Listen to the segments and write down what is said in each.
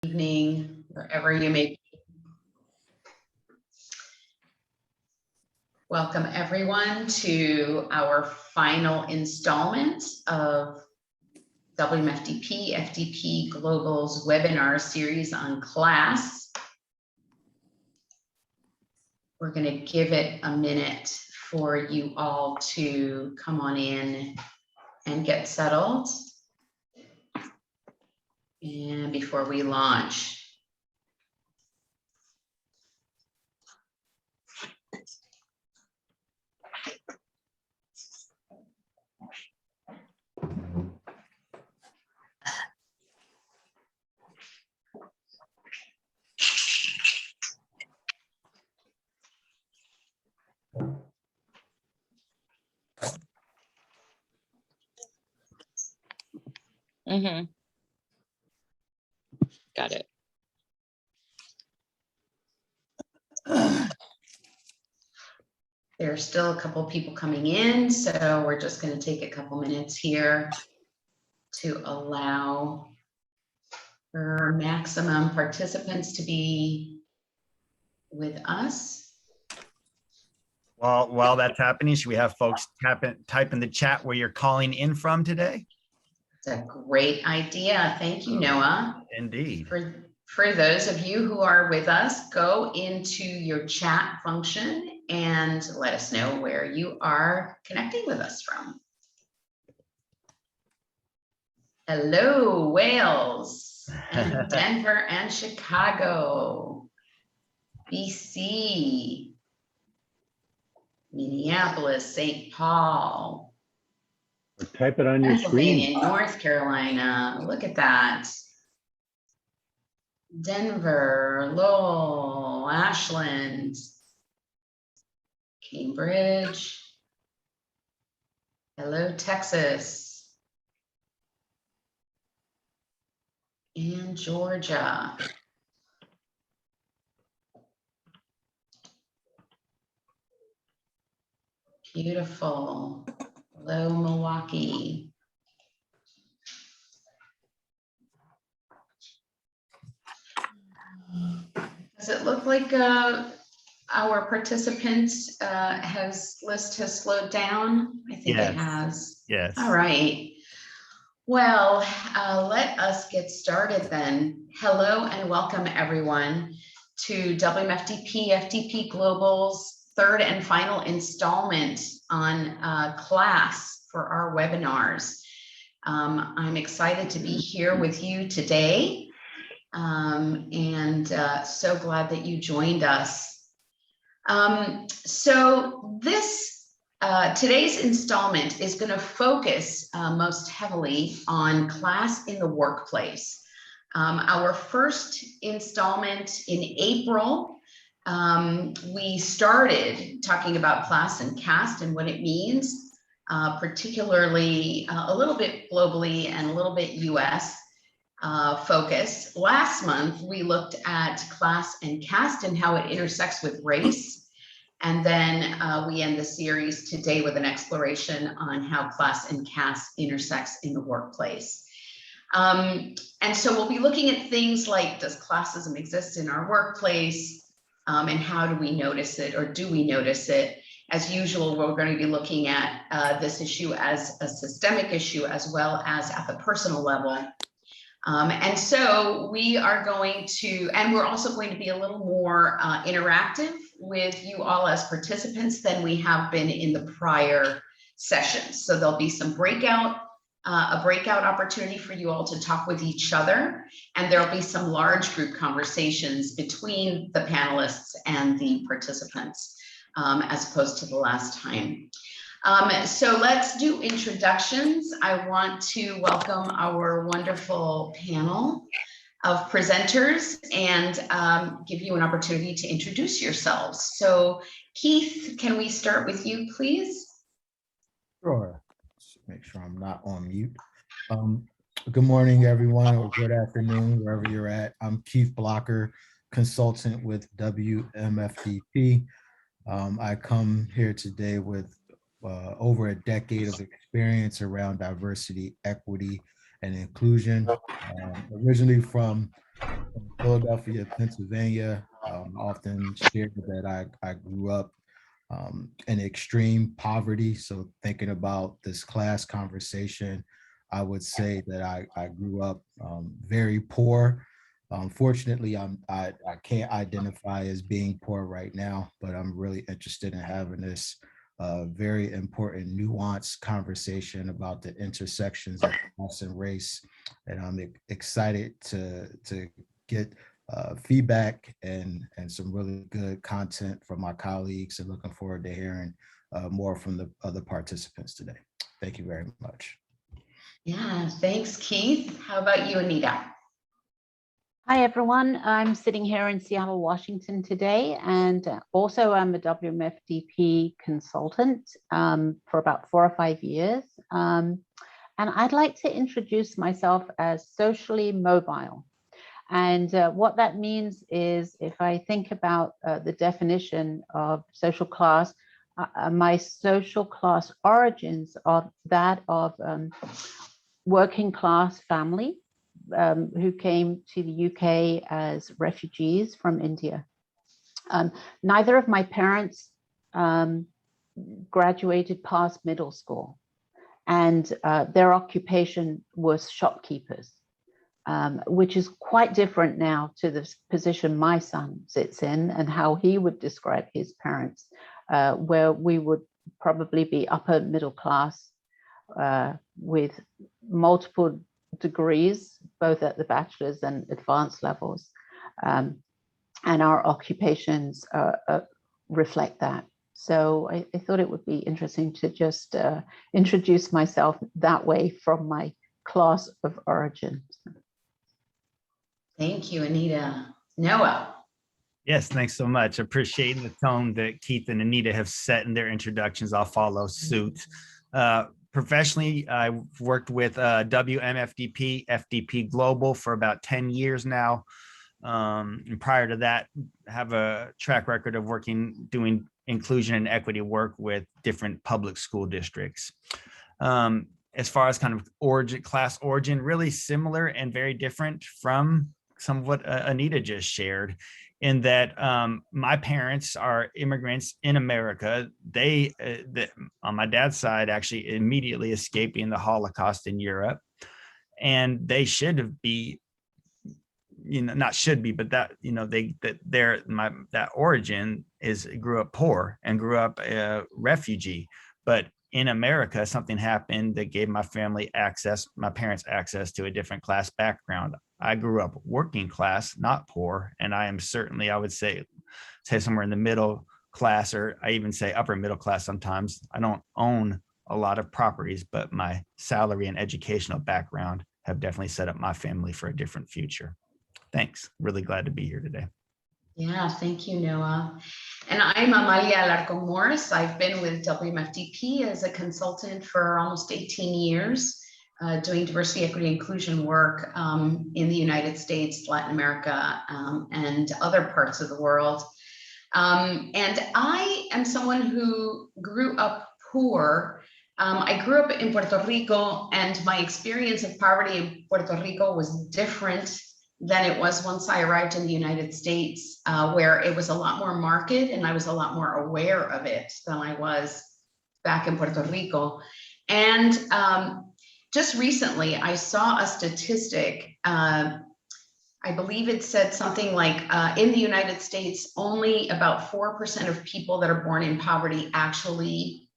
Evening, wherever you may be. Welcome everyone to our final installment of WMFDP, FDP Global's webinar series on class. We're going to give it a minute for you all to come on in and get settled. And before we launch. Got it. There's still a couple people coming in, so we're just going to take a couple minutes here to allow for maximum participants to be with us. Well, while that's happening, should we have folks type in the chat where you're calling in from today? It's a great idea. Thank you, Noah. Indeed. For those of you who are with us, go into your chat function and let us know where you are connecting with us from. Hello, Wales, and Denver and Chicago, BC, Minneapolis, St. Paul. Or type it on your screen. North Carolina, look at that. Denver, Lowell, Ashland, Cambridge. Hello, Texas. And Georgia. Beautiful. Hello, Milwaukee. Does it look like our participants list has slowed down? I think Yes. it has. Yes. All right. Well, let us get started then. Hello and welcome everyone to WMFDP FDP Global's third and final installment on class for our webinars. I'm excited to be here with you today. So glad that you joined us. So today's installment is going to focus most heavily on class in the workplace. Our first installment in April, we started talking about class and caste and what it means, particularly a little bit globally and a little bit US. Focus. Last month, we looked at class and caste and how it intersects with race. And then we end the series today with an exploration on how class and caste intersects in the workplace. And so we'll be looking at things like, does classism exist in our workplace? And how do we notice it, or do we notice it? As usual, we're going to be looking at this issue as a systemic issue, as well as at the personal level. And so we are going to, and we're also going to be a little more interactive with you all as participants than we have been in the prior sessions. So there'll be some a breakout opportunity for you all to talk with each other. And there'll be some large group conversations between the panelists and the participants, as opposed to the last time. So let's do introductions. I want to welcome our wonderful panel of presenters and give you an opportunity to introduce yourselves. So Keith, can we start with you, please? Sure. Just make sure I'm not on mute. Good morning, everyone, or good afternoon, wherever you're at. I'm Keith Blocker, consultant with WMFDP. I come here today with over a decade of experience around diversity, equity, and inclusion. Originally from Philadelphia, Pennsylvania. Often shared that I grew up in extreme poverty. So thinking about this class conversation, I would say that I grew up very poor. Fortunately, I can't identify as being poor right now, but I'm really interested in having this very important, nuanced conversation about the intersections of class and race. And I'm excited to get feedback and some really good content from my colleagues, and looking forward to hearing more from the other participants today. Thank you very much. Yeah, thanks, Keith. How about you, Anita? Hi, everyone. I'm sitting here in Seattle, Washington today, and also I'm a WMFDP consultant for about 4 or 5 years. And I'd like to introduce myself as socially mobile. And what that means is, if I think about the definition of social class, my social class origins are that of working class family who came to the UK as refugees from India. Neither of my parents graduated past middle school, and their occupation was shopkeepers, which is quite different now to the position my son sits in and how he would describe his parents, where we would probably be upper middle class with multiple degrees, both at the bachelor's and advanced levels. And our occupations reflect that. So I thought it would be interesting to just introduce myself that way from my class of origin. Thank you, Anita. Noah. Yes, thanks so much. Appreciating the tone that Keith and Anita have set in their introductions. I'll follow suit. Professionally, I've worked with WMFDP, FDP Global for about 10 years now. And prior to that, have a track record of doing inclusion and equity work with different public school districts. As far as kind of class origin, really similar and very different from some of what Anita just shared, in that my parents are immigrants in America. They, on my dad's side, actually immediately escaping the Holocaust in Europe. And they should be, not should be, but that, that origin grew up poor and grew up a refugee. But in America, something happened that gave my parents access to a different class background. I grew up working class, not poor. And I am certainly, I would say somewhere in the middle class, or I even say upper middle class sometimes. I don't own a lot of properties, but my salary and educational background have definitely set up my family for a different future. Thanks. Really glad to be here today. Yeah, thank you, Noah. And I'm Amalia Alárcon Morris. I've been with WMFDP as a consultant for almost 18 years, doing diversity, equity, inclusion work in the United States, Latin America, and other parts of the world. And I am someone who grew up poor. I grew up in Puerto Rico, and my experience of poverty in Puerto Rico was different than it was once I arrived in the United States, where it was a lot more marked and I was a lot more aware of it than I was back in Puerto Rico. And just recently, I saw a statistic, I believe it said something like in the United States, only about 4% of people that are born in poverty actually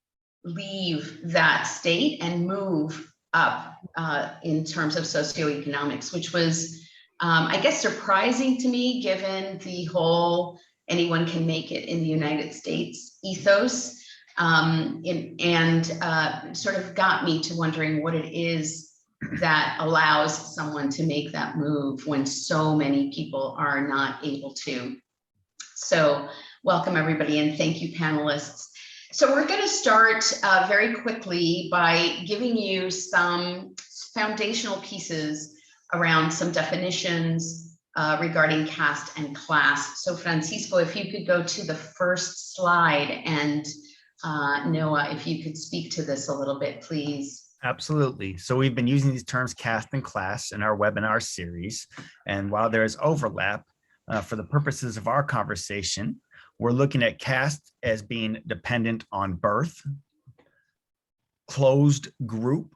leave that state and move up in terms of socioeconomics, which was, I guess, surprising to me, given the whole anyone can make it in the United States ethos, and sort of got me to wondering what it is that allows someone to make that move when so many people are not able to. So welcome, everybody, and thank you, panelists. So we're going to start very quickly by giving you some foundational pieces around some definitions regarding caste and class. So Francisco, if you could go to the first slide, and Noah, if you could speak to this a little bit, please. Absolutely. So we've been using these terms caste and class in our webinar series. And while there is overlap, for the purposes of our conversation, we're looking at caste as being dependent on birth, closed group,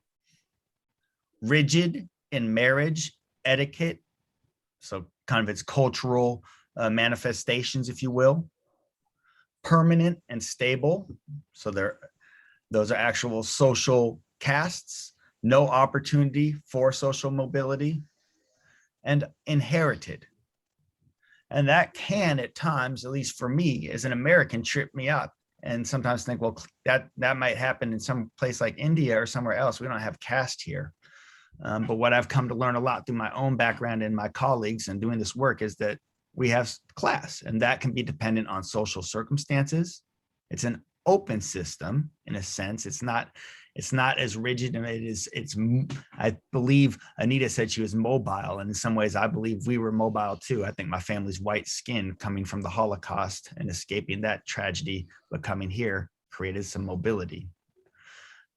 rigid in marriage, etiquette, so kind of its cultural manifestations, if you will, permanent and stable, so those are actual social castes, no opportunity for social mobility, and inherited. And that can, at times, at least for me as an American, trip me up and sometimes think, well, that might happen in some place like India or somewhere else. We don't have caste here. But what I've come to learn a lot through my own background and my colleagues and doing this work is that we have class, and that can be dependent on social circumstances. It's an open system in a sense. It's not as rigid, and I believe Anita said she was mobile, and in some ways I believe we were mobile too. I think my family's white skin coming from the Holocaust and escaping that tragedy, but coming here created some mobility.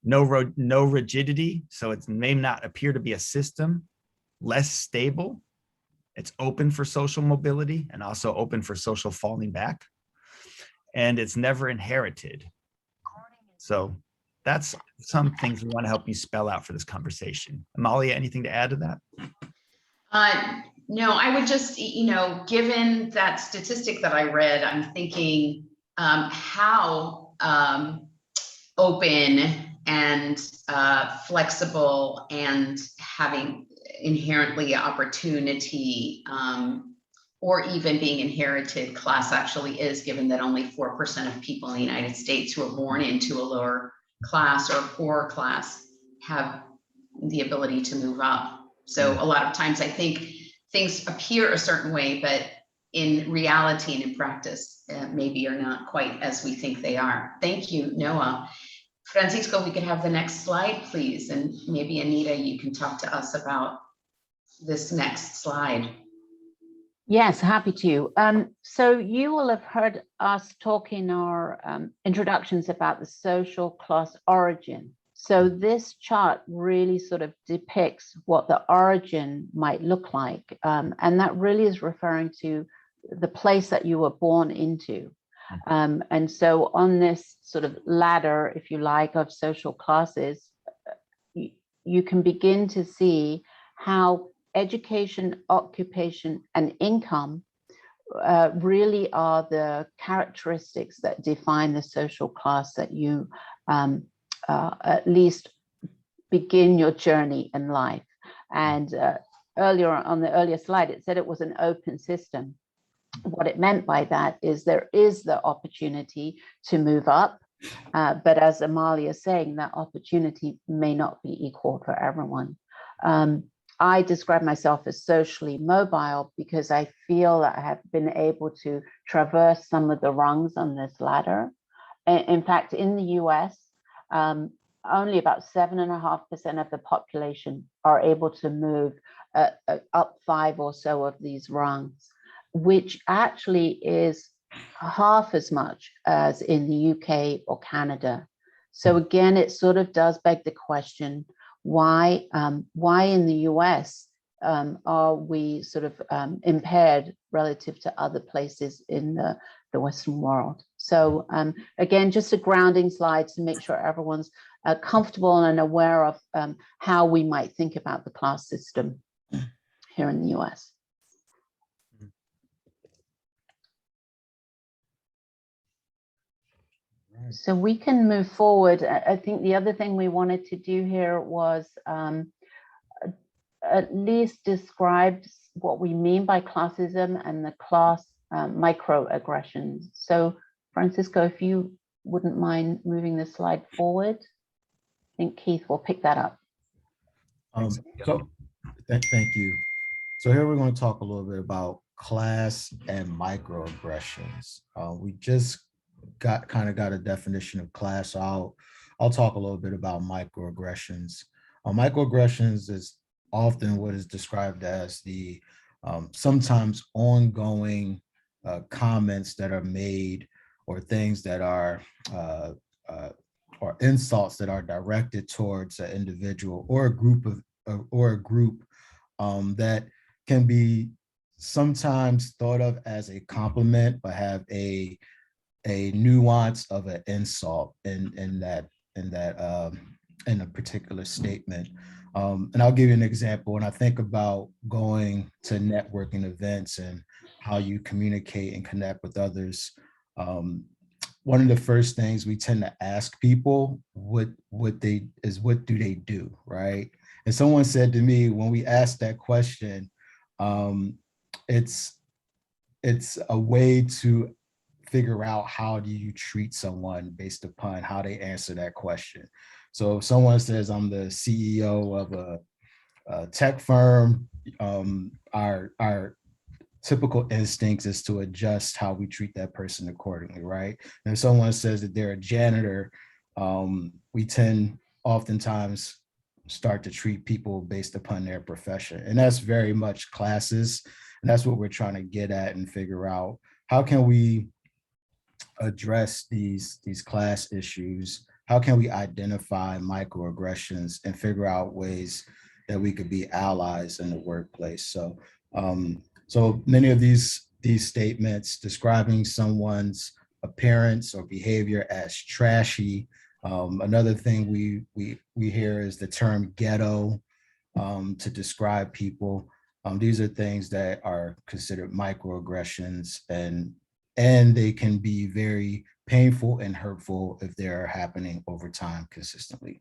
No rigidity, so it may not appear to be a system. Less stable. It's open for social mobility and also open for social falling back. And it's never inherited. So that's some things we want to help you spell out for this conversation. Amalia, anything to add to that? No, I would just, given that statistic that I read, I'm thinking how open and flexible and having inherently opportunity or even being inherited class actually is, given that only 4% of people in the United States who are born into a lower class or poor class have the ability to move up. So a lot of times I think things appear a certain way, but in reality and in practice, maybe are not quite as we think they are. Thank you, Noah. Francisco, we could have the next slide, please. And maybe Anita, you can talk to us about this next slide. Yes, happy to. So you will have heard us talk in our introductions about the social class origin. So this chart really sort of depicts what the origin might look like. And that really is referring to the place that you were born into. And so on this sort of ladder, if you like, of social classes, you can begin to see how education, occupation, and income really are the characteristics that define the social class that you at least begin your journey in life. And earlier on the earlier slide, it said it was an open system. What it meant by that is there is the opportunity to move up, but as Amalia is saying, that opportunity may not be equal for everyone. I describe myself as socially mobile because I feel that I have been able to traverse some of the rungs on this ladder. In fact, in the US, only about 7.5% of the population are able to move up 5 or so of these rungs, which actually is half as much as in the UK or Canada. So again, it sort of does beg the question, why in the US are we sort of impaired relative to other places in the Western world? So again, just a grounding slide to make sure everyone's comfortable and aware of how we might think about the class system here in the US. So we can move forward. I think the other thing we wanted to do here was at least describe what we mean by classism and the class microaggressions. So Francisco, if you wouldn't mind moving the slide forward, I think Keith will pick that up. Thank you. So here we're going to talk a little bit about class and microaggressions. We just got a definition of class. So I'll talk a little bit about microaggressions. Microaggressions is often what is described as the sometimes ongoing comments that are made or things that are or insults that are directed towards an individual or a group that can be sometimes thought of as a compliment, but have a nuance of an insult in a particular statement. And I'll give you an example. When I think about going to networking events and how you communicate and connect with others, one of the first things we tend to ask people what do they do, right? And someone said to me when we asked that question, it's a way to figure out how do you treat someone based upon how they answer that question. So if someone says, I'm the CEO of a tech firm, our typical instincts is to adjust how we treat that person accordingly, right? And if someone says that they're a janitor, we tend oftentimes start to treat people based upon their profession. And that's very much classes. And that's what we're trying to get at and figure out. How can we address these class issues? How can we identify microaggressions and figure out ways that we could be allies in the workplace? So, so many of these statements describing someone's appearance or behavior as trashy. Another thing we hear is the term ghetto to describe people. These are things that are considered microaggressions, and they can be very painful and hurtful if they're happening over time consistently.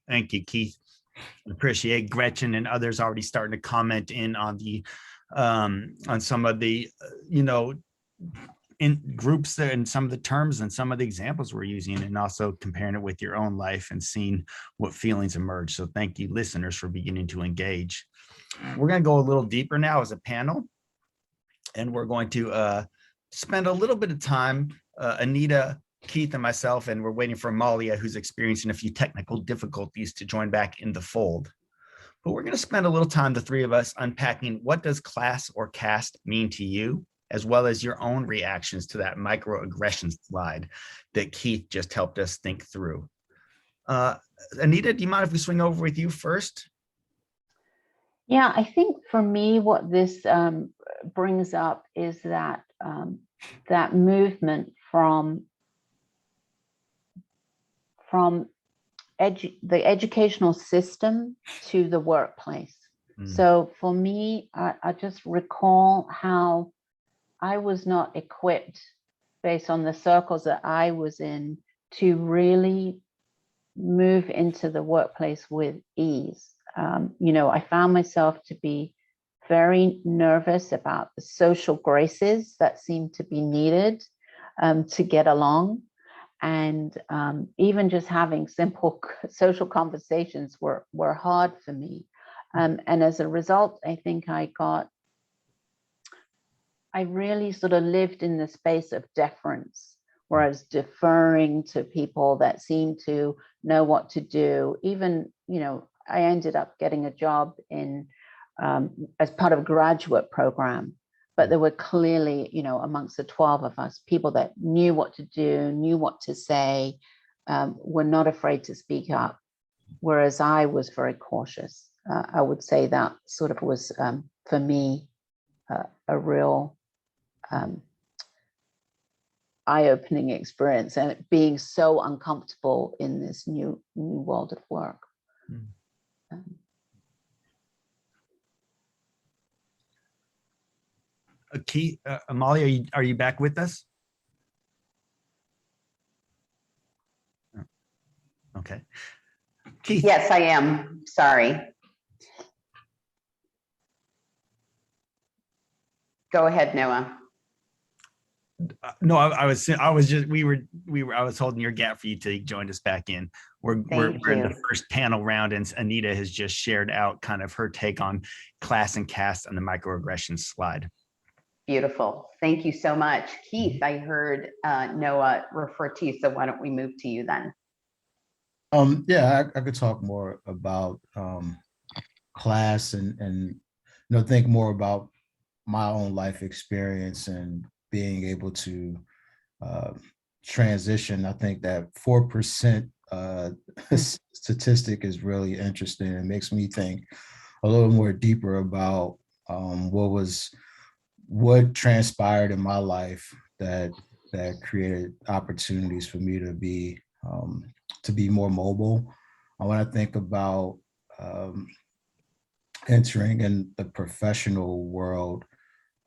Thank you, Keith. Appreciate Gretchen and others already starting to comment in on the on some of the in groups and some of the terms and some of the examples we're using, and also comparing it with your own life and seeing what feelings emerge. So thank you, listeners, for beginning to engage. We're going to go a little deeper now as a panel, and we're going to spend a little bit of time, Anita, Keith, and myself, and we're waiting for Amalia, who's experiencing a few technical difficulties, to join back in the fold. But we're going to spend a little time, the three of us, unpacking what does class or caste mean to you, as well as your own reactions to that microaggression slide that Keith just helped us think through. Anita, do you mind if we swing over with you first? Yeah, I think for me, what this brings up is that that movement from the educational system to the workplace. So for me, I just recall how I was not equipped, based on the circles that I was in, to really move into the workplace with ease. I found myself to be very nervous about the social graces that seemed to be needed to get along. And even just having simple social conversations were hard for me. And as a result, I think I really sort of lived in the space of deference, where I was deferring to people that seemed to know what to do. Even, I ended up getting a job in as part of a graduate program, but there were clearly, amongst the 12 of us, people that knew what to do, knew what to say, were not afraid to speak up, whereas I was very cautious. I would say that sort of was, for me, a real eye-opening experience, and it being so uncomfortable in this new world of work. Keith, Amalia, are you back with us? Okay. Keith. Yes, I am. Sorry. Go ahead, Noah. No, I was holding your gap for you to join us back in. We're in the first panel round, and Anita has just shared out kind of her take on class and caste on the microaggression slide. Beautiful. Thank you so much. Keith, I heard Noah refer to you, so why don't we move to you then? Yeah, I could talk more about class and think more about my own life experience and being able to transition. I think that 4% statistic is really interesting. It makes me think a little more deeper about what transpired in my life that created opportunities for me to be more mobile. When I think about entering in the professional world,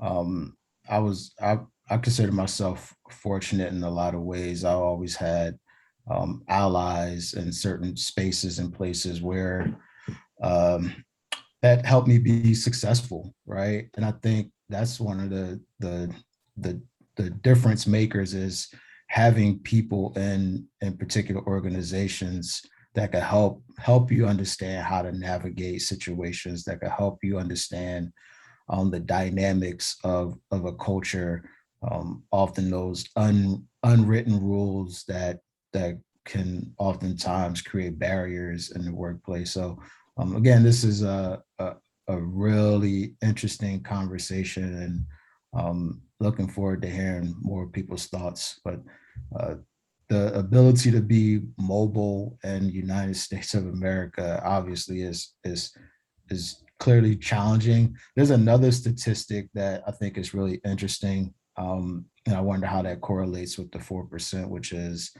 I consider myself fortunate in a lot of ways. I always had allies in certain spaces and places where that helped me be successful, right? And I think that's one of the difference makers is having people in particular organizations that can help you understand how to navigate situations, that can help you understand the dynamics of a culture, often those unwritten rules that can oftentimes create barriers in the workplace. So again, this is a really interesting conversation, and looking forward to hearing more people's thoughts. But the ability to be mobile in the United States of America obviously is clearly challenging. There's another statistic that I think is really interesting, and I wonder how that correlates with the 4%, which is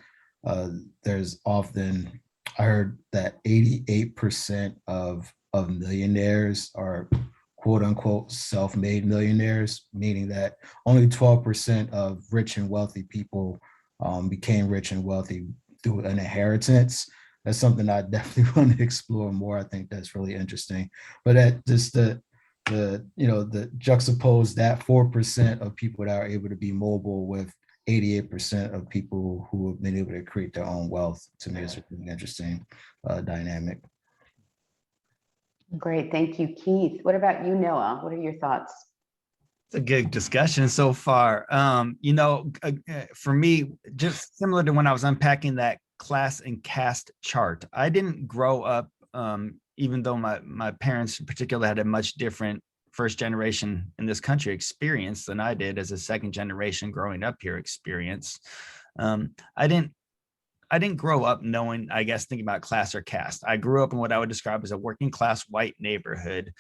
there's often, I heard that 88% of millionaires are quote unquote self-made millionaires, meaning that only 12% of rich and wealthy people became rich and wealthy through an inheritance. That's something I definitely want to explore more. I think that's really interesting. But that just the juxtapose that 4% of people that are able to be mobile with 88% of people who have been able to create their own wealth, to me is a really interesting dynamic. Great, thank you, Keith. What about you, Noah? What are your thoughts? It's a good discussion so far. For me, just similar to when I was unpacking that class and caste chart, I didn't grow up, even though my parents in particular had a much different first generation in this country experience than I did as a second generation growing up here experience. I didn't grow up knowing, I guess, thinking about class or caste. I grew up in what I would describe as a working class white neighborhood.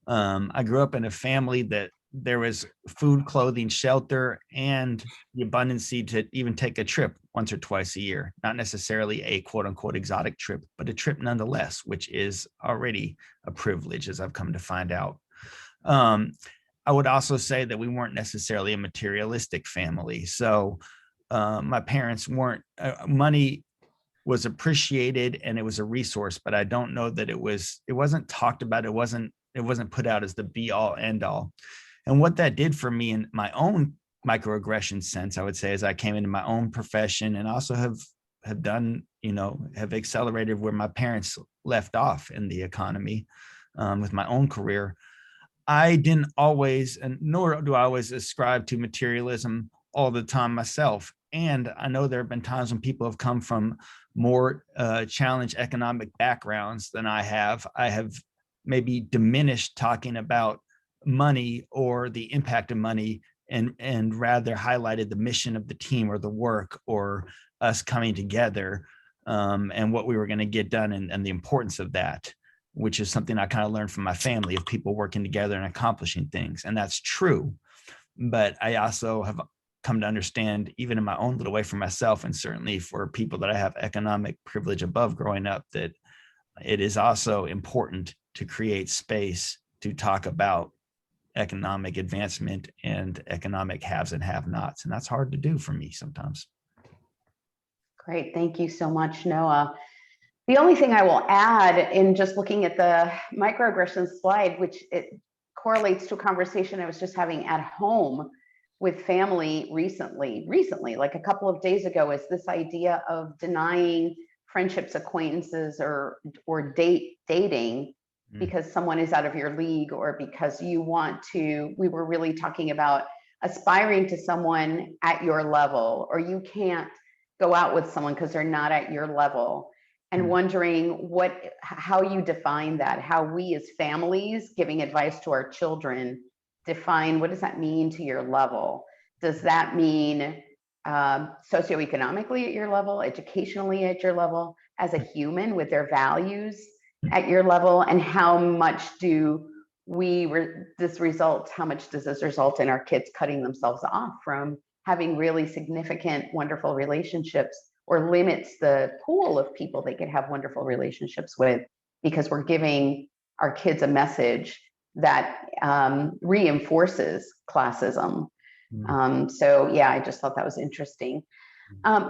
I grew up in a family that there was food, clothing, shelter, and the abundancy to even take a trip once or twice a year. Not necessarily a quote unquote exotic trip, but a trip nonetheless, which is already a privilege, as I've come to find out. I would also say that we weren't necessarily a materialistic family. So my parents weren't, money was appreciated and it was a resource, but I don't know that it wasn't talked about. It wasn't put out as the be all end all. And what that did for me in my own microaggression sense, I would say, as I came into my own profession and also have done, have accelerated where my parents left off in the economy with my own career. I didn't always, and nor do I always ascribe to materialism all the time myself. And I know there have been times when people have come from more challenged economic backgrounds than I have. I have maybe diminished talking about money or the impact of money and rather highlighted the mission of the team or the work or us coming together and what we were going to get done and the importance of that, which is something I kind of learned from my family of people working together and accomplishing things. And that's true. But I also have come to understand, even in my own little way for myself, and certainly for people that I have economic privilege above growing up, that it is also important to create space to talk about economic advancement and economic haves and have-nots. And that's hard to do for me sometimes. Great, thank you so much, Noah. The only thing I will add in just looking at the microaggressions slide, which it correlates to a conversation I was just having at home with family recently, like a couple of days ago, is this idea of denying friendships, acquaintances, or dating because someone is out of your league or because you want to. We were really talking about aspiring to someone at your level, or you can't go out with someone because they're not at your level, and wondering how you define that, how we as families giving advice to our children define what does that mean to your level. Does that mean socioeconomically at your level, educationally at your level, as a human with their values at your level, and how much do how much does this result in our kids cutting themselves off from having really significant, wonderful relationships, or limits the pool of people they could have wonderful relationships with, because we're giving our kids a message that reinforces classism. So yeah, I just thought that was interesting.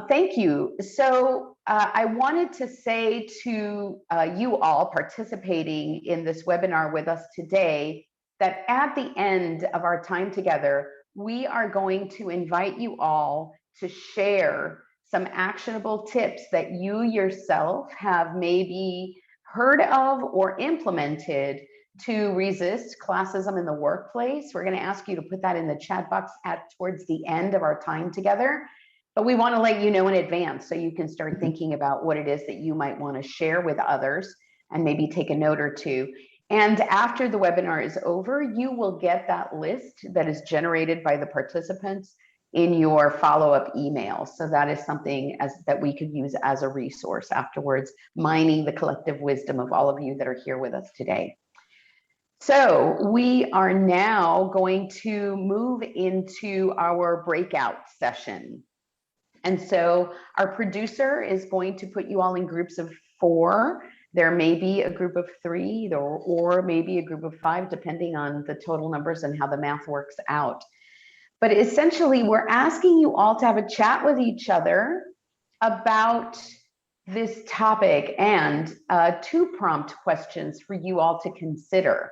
Thank you. So I wanted to say to you all participating in this webinar with us today, that at the end of our time together, we are going to invite you all to share some actionable tips that you yourself have maybe heard of or implemented to resist classism in the workplace. We're going to ask you to put that in the chat box towards the end of our time together. But we want to let you know in advance so you can start thinking about what it is that you might want to share with others, and maybe take a note or two. And after the webinar is over, you will get that list that is generated by the participants in your follow-up email. So that is something that we could use as a resource afterwards, mining the collective wisdom of all of you that are here with us today. So we are now going to move into our breakout session. And so our producer is going to put you all in groups of 4. There may be a group of 3 or maybe a group of 5, depending on the total numbers and how the math works out. But essentially, we're asking you all to have a chat with each other about this topic, and 2 prompt questions for you all to consider.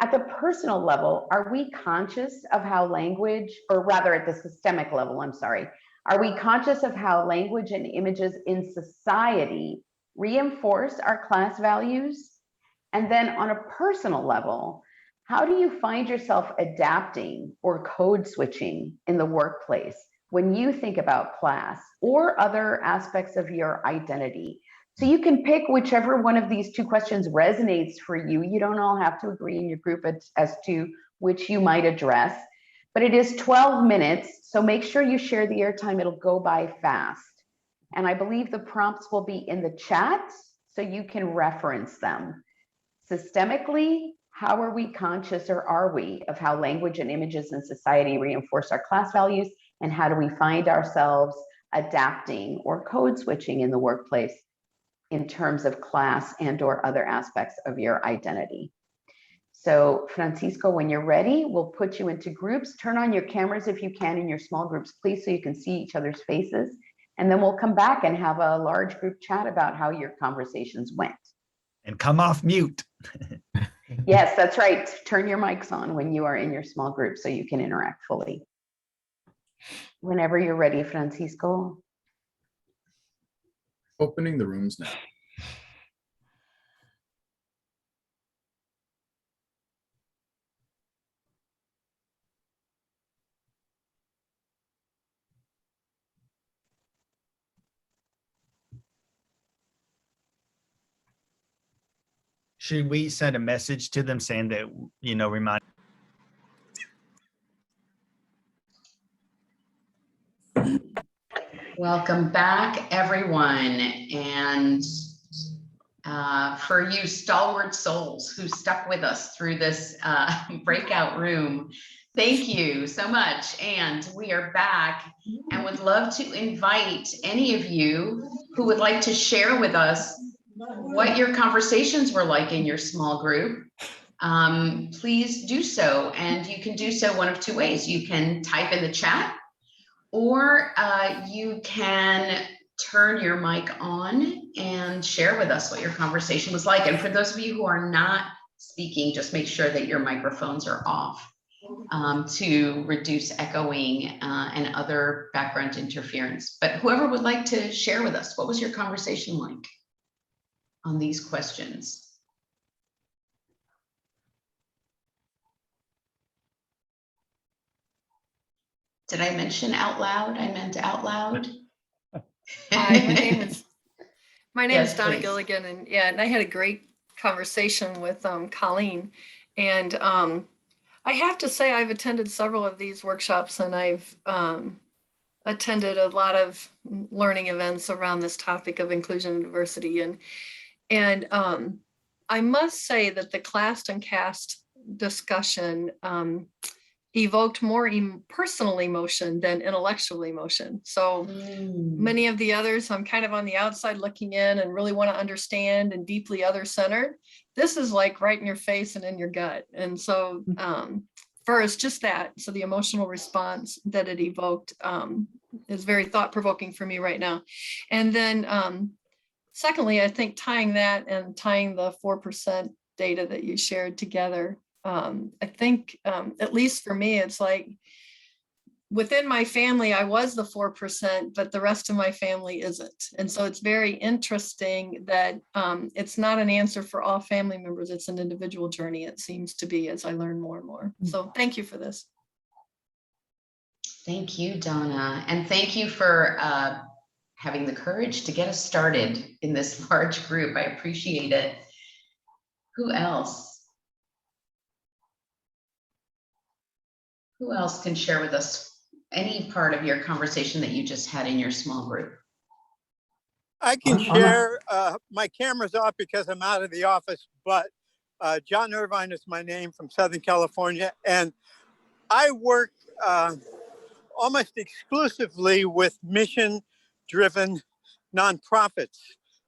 At the personal level, are we conscious of how language, or rather at the systemic level, I'm sorry, are we conscious of how language and images in society reinforce our class values? And then on a personal level, how do you find yourself adapting or code switching in the workplace when you think about class or other aspects of your identity? So you can pick whichever one of these 2 questions resonates for you. You don't all have to agree in your group as to which you might address, but it is 12 minutes. So make sure you share the airtime. It'll go by fast. And I believe the prompts will be in the chat so you can reference them. Systemically, how are we conscious, or are we, of how language and images in society reinforce our class values? And how do we find ourselves adapting or code switching in the workplace in terms of class and or other aspects of your identity? So Francisco, when you're ready, we'll put you into groups. Turn on your cameras if you can in your small groups, please, so you can see each other's faces. And then we'll come back and have a large group chat about how your conversations went. And come off mute. Yes, that's right. Turn your mics on when you are in your small group so you can interact fully. Whenever you're ready, Francisco. Opening the rooms now. Should we send a message to them saying that, remind? Welcome back, everyone. And for you stalwart souls who stuck with us through this breakout room, thank you so much. And we are back and would love to invite any of you who would like to share with us what your conversations were like in your small group. Please do so. And you can do so one of 2 ways. You can type in the chat, or you can turn your mic on and share with us what your conversation was like. And for those of you who are not speaking, just make sure that your microphones are off to reduce echoing and other background interference. But whoever would like to share with us, what was your conversation like on these questions? Did I mention out loud? I meant out loud. Hi, my name Yes, is Donna please. Gilligan, and and I had a great conversation with Colleen, and I have to say I've attended several of these workshops, and I've attended a lot of learning events around this topic of inclusion and diversity. And I must say that the class and caste discussion evoked more personal emotion than intellectual emotion. So many of the others, I'm kind of on the outside looking in and really want to understand and deeply other-centered. This is like right in your face and in your gut. And so first, just that. So the emotional response that it evoked is very thought-provoking for me right now. And then secondly, I think tying that and tying the 4% data that you shared together, I think, at least for me, it's like within my family, I was the 4%, but the rest of my family isn't. And so it's very interesting that it's not an answer for all family members. It's an individual journey, it seems to be, as I learn more and more. So thank you for this. Thank you, Donna. And thank you for having the courage to get us started in this large group. I appreciate it. Who else? Who else can share with us any part of your conversation that you just had in your small group? I can share. My camera's off because I'm out of the office, but John Irvine is my name, from Southern California. And I work almost exclusively with mission-driven nonprofits.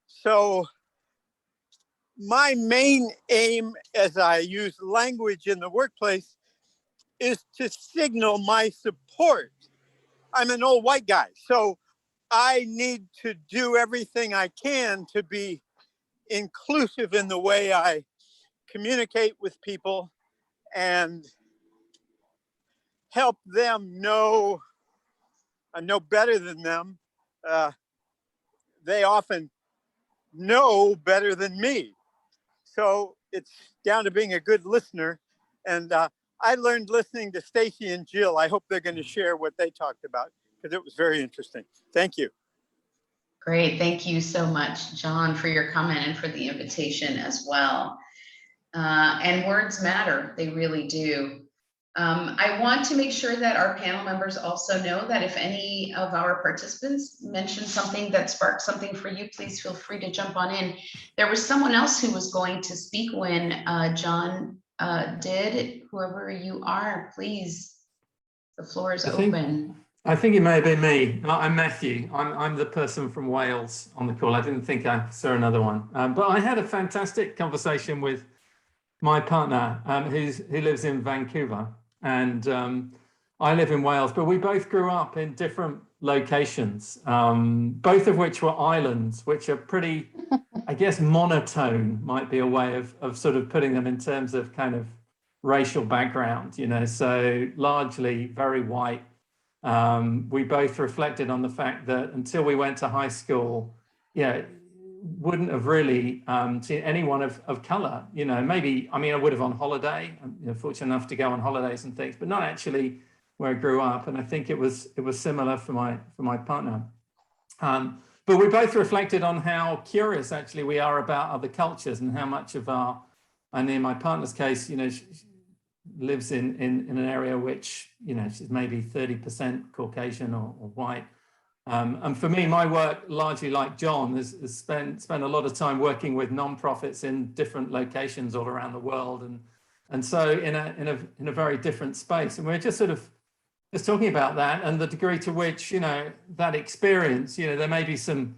So my main aim, as I use language in the workplace, is to signal my support. I'm an old white guy, so I need to do everything I can to be inclusive in the way I communicate with people and help them know I know better than them. They often know better than me. So it's down to being a good listener. And I learned listening to Stacy and Jill. I hope they're going to share what they talked about, because it was very interesting. Thank you. Great. Thank you so much, John, for your comment and for the invitation as well. And words matter. They really do. I want to make sure that our panel members also know that if any of our participants mention something that sparked something for you, please feel free to jump on in. There was someone else who was going to speak when John did. Whoever you are, please, the floor is open. I think it may have been me. I'm Matthew. I'm the person from Wales on the call. I didn't think I saw another one. But I had a fantastic conversation with my partner who lives in Vancouver. And I live in Wales, but we both grew up in different locations, both of which were islands, which are pretty, I guess, monotone might be a way of sort of putting them in terms of kind of racial background, you know, so largely very white. We both reflected on the fact that until we went to high school, wouldn't have really seen anyone of color, you know, maybe, I mean, I would have on holiday. I'm fortunate enough to go on holidays and things, but not actually where I grew up. And I think it was similar for my partner. But we both reflected on how curious actually we are about other cultures and how much of and in my partner's case, you know, she lives in an area which, you know, she's maybe 30% Caucasian or white. And for me, my work, largely like John, has spent a lot of time working with nonprofits in different locations all around the world, and so in a very different space. And we're just sort of just talking about that and the degree to which, you know, that experience, you know, there may be some,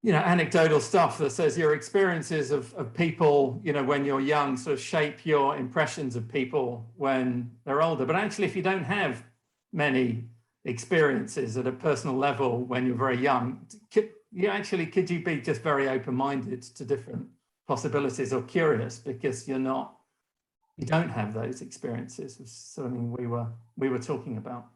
you know, anecdotal stuff that says your experiences of people, you know, when you're young sort of shape your impressions of people when they're older. But actually, if you don't have many experiences at a personal level when you're very young, could you be just very open-minded to different possibilities or curious because you don't have those experiences? Was something we were talking about.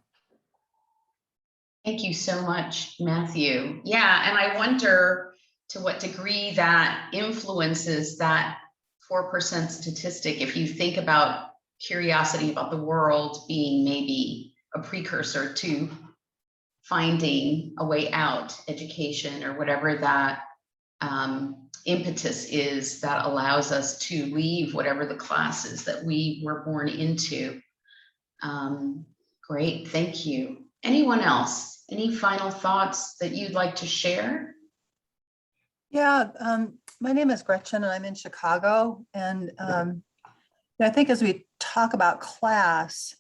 Thank you so much, Matthew. Yeah, and I wonder to what degree that influences that 4% statistic. If you think about curiosity about the world being maybe a precursor to finding a way out, education, or whatever that impetus is that allows us to leave whatever the classes that we were born into. Great, thank you. Anyone else? Any final thoughts that you'd like to share? Yeah, my name is Gretchen and I'm in Chicago. And I think as we talk about class,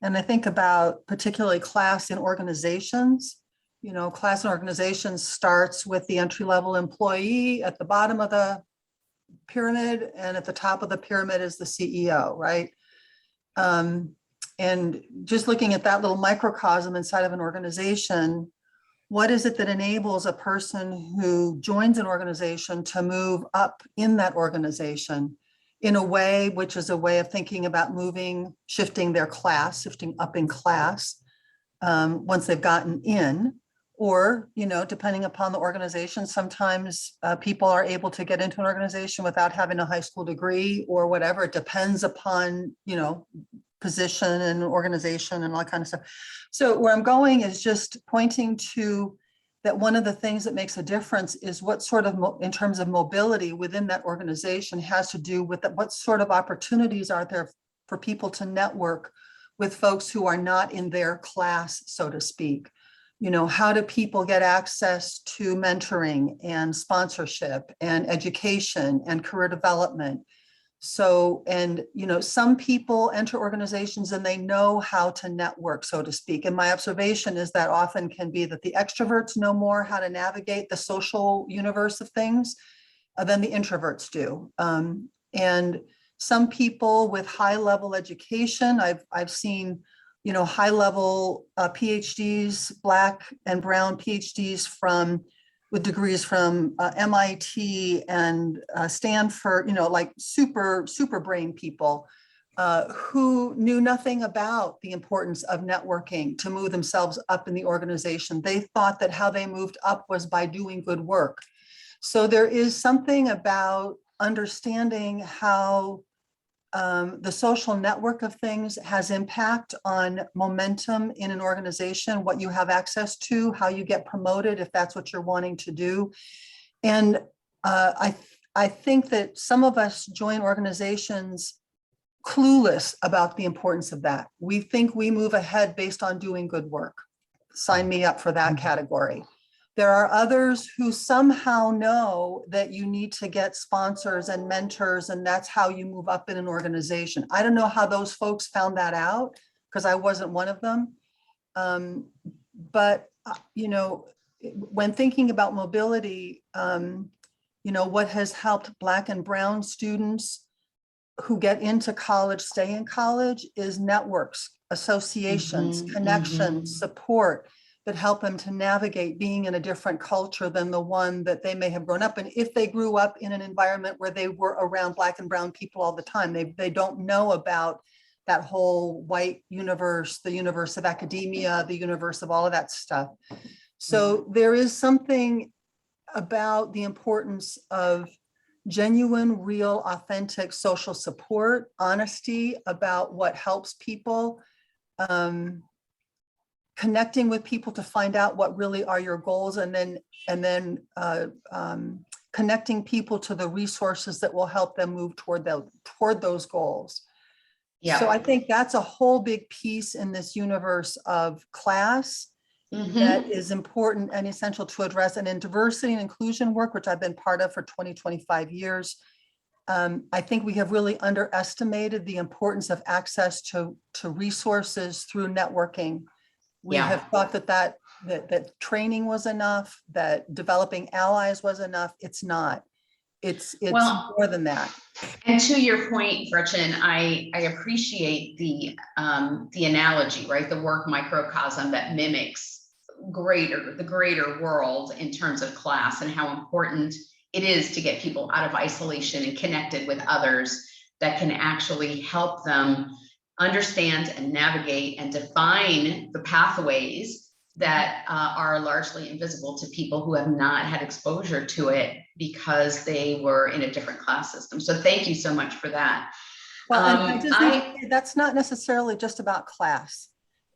and I think about particularly class in organizations, class in organizations starts with the entry-level employee at the bottom of the pyramid, and at the top of the pyramid is the CEO, right? And just looking at that little microcosm inside of an organization, what is it that enables a person who joins an organization to move up in that organization in a way which is a way of thinking about shifting their class, shifting up in class once they've gotten in? Or, depending upon the organization, sometimes people are able to get into an organization without having a high school degree or whatever. It depends upon, position and organization and all that kind of stuff. So where I'm going is just pointing to that one of the things that makes a difference is what sort of, in terms of mobility within that organization, has to do with what sort of opportunities are there for people to network with folks who are not in their class, so to speak. How do people get access to mentoring and sponsorship and education and career development? So, and, some people enter organizations and they know how to network, so to speak. And my observation is that often can be that the extroverts know more how to navigate the social universe of things than the introverts do. And some people with high level education, I've seen, high level PhDs, Black and Brown PhDs with degrees from MIT and Stanford, like super brain people who knew nothing about the importance of networking to move themselves up in the organization. They thought that how they moved up was by doing good work. So there is something about understanding how the social network of things has impact on momentum in an organization, what you have access to, how you get promoted, if that's what you're wanting to do. And I think that some of us join organizations clueless about the importance of that. We think we move ahead based on doing good work. Sign me up for that category. There are others who somehow know that you need to get sponsors and mentors, and that's how you move up in an organization. I don't know how those folks found that out because I wasn't one of them. But when thinking about mobility, what has helped Black and Brown students who get into college stay in college is networks, associations, connections, support that help them to navigate being in a different culture than the one that they may have grown up in. If they grew up in an environment where they were around Black and Brown people all the time, they don't know about that whole white universe, the universe of academia, the universe of all of that stuff. So there is something about the importance of genuine, real, authentic social support, honesty about what helps people, connecting with people to find out what really are your goals, and then connecting people to the resources that will help them move toward those goals. Yeah. So I think that's a whole big piece in this universe of class that is important and essential to address. And in diversity and inclusion work, which I've been part of for 25 years, I think we have really underestimated the importance of access to resources through networking. We have thought that training was enough, that developing allies was enough. It's not. It's more than that. And to your point, Gretchen, I appreciate the analogy, right? The work microcosm that mimics the greater world in terms of class, and how important it is to get people out of isolation and connected with others that can actually help them understand and navigate and define the pathways that are largely invisible to people who have not had exposure to it because they were in a different class system. So thank you so much for that. Well, that's not necessarily just about class.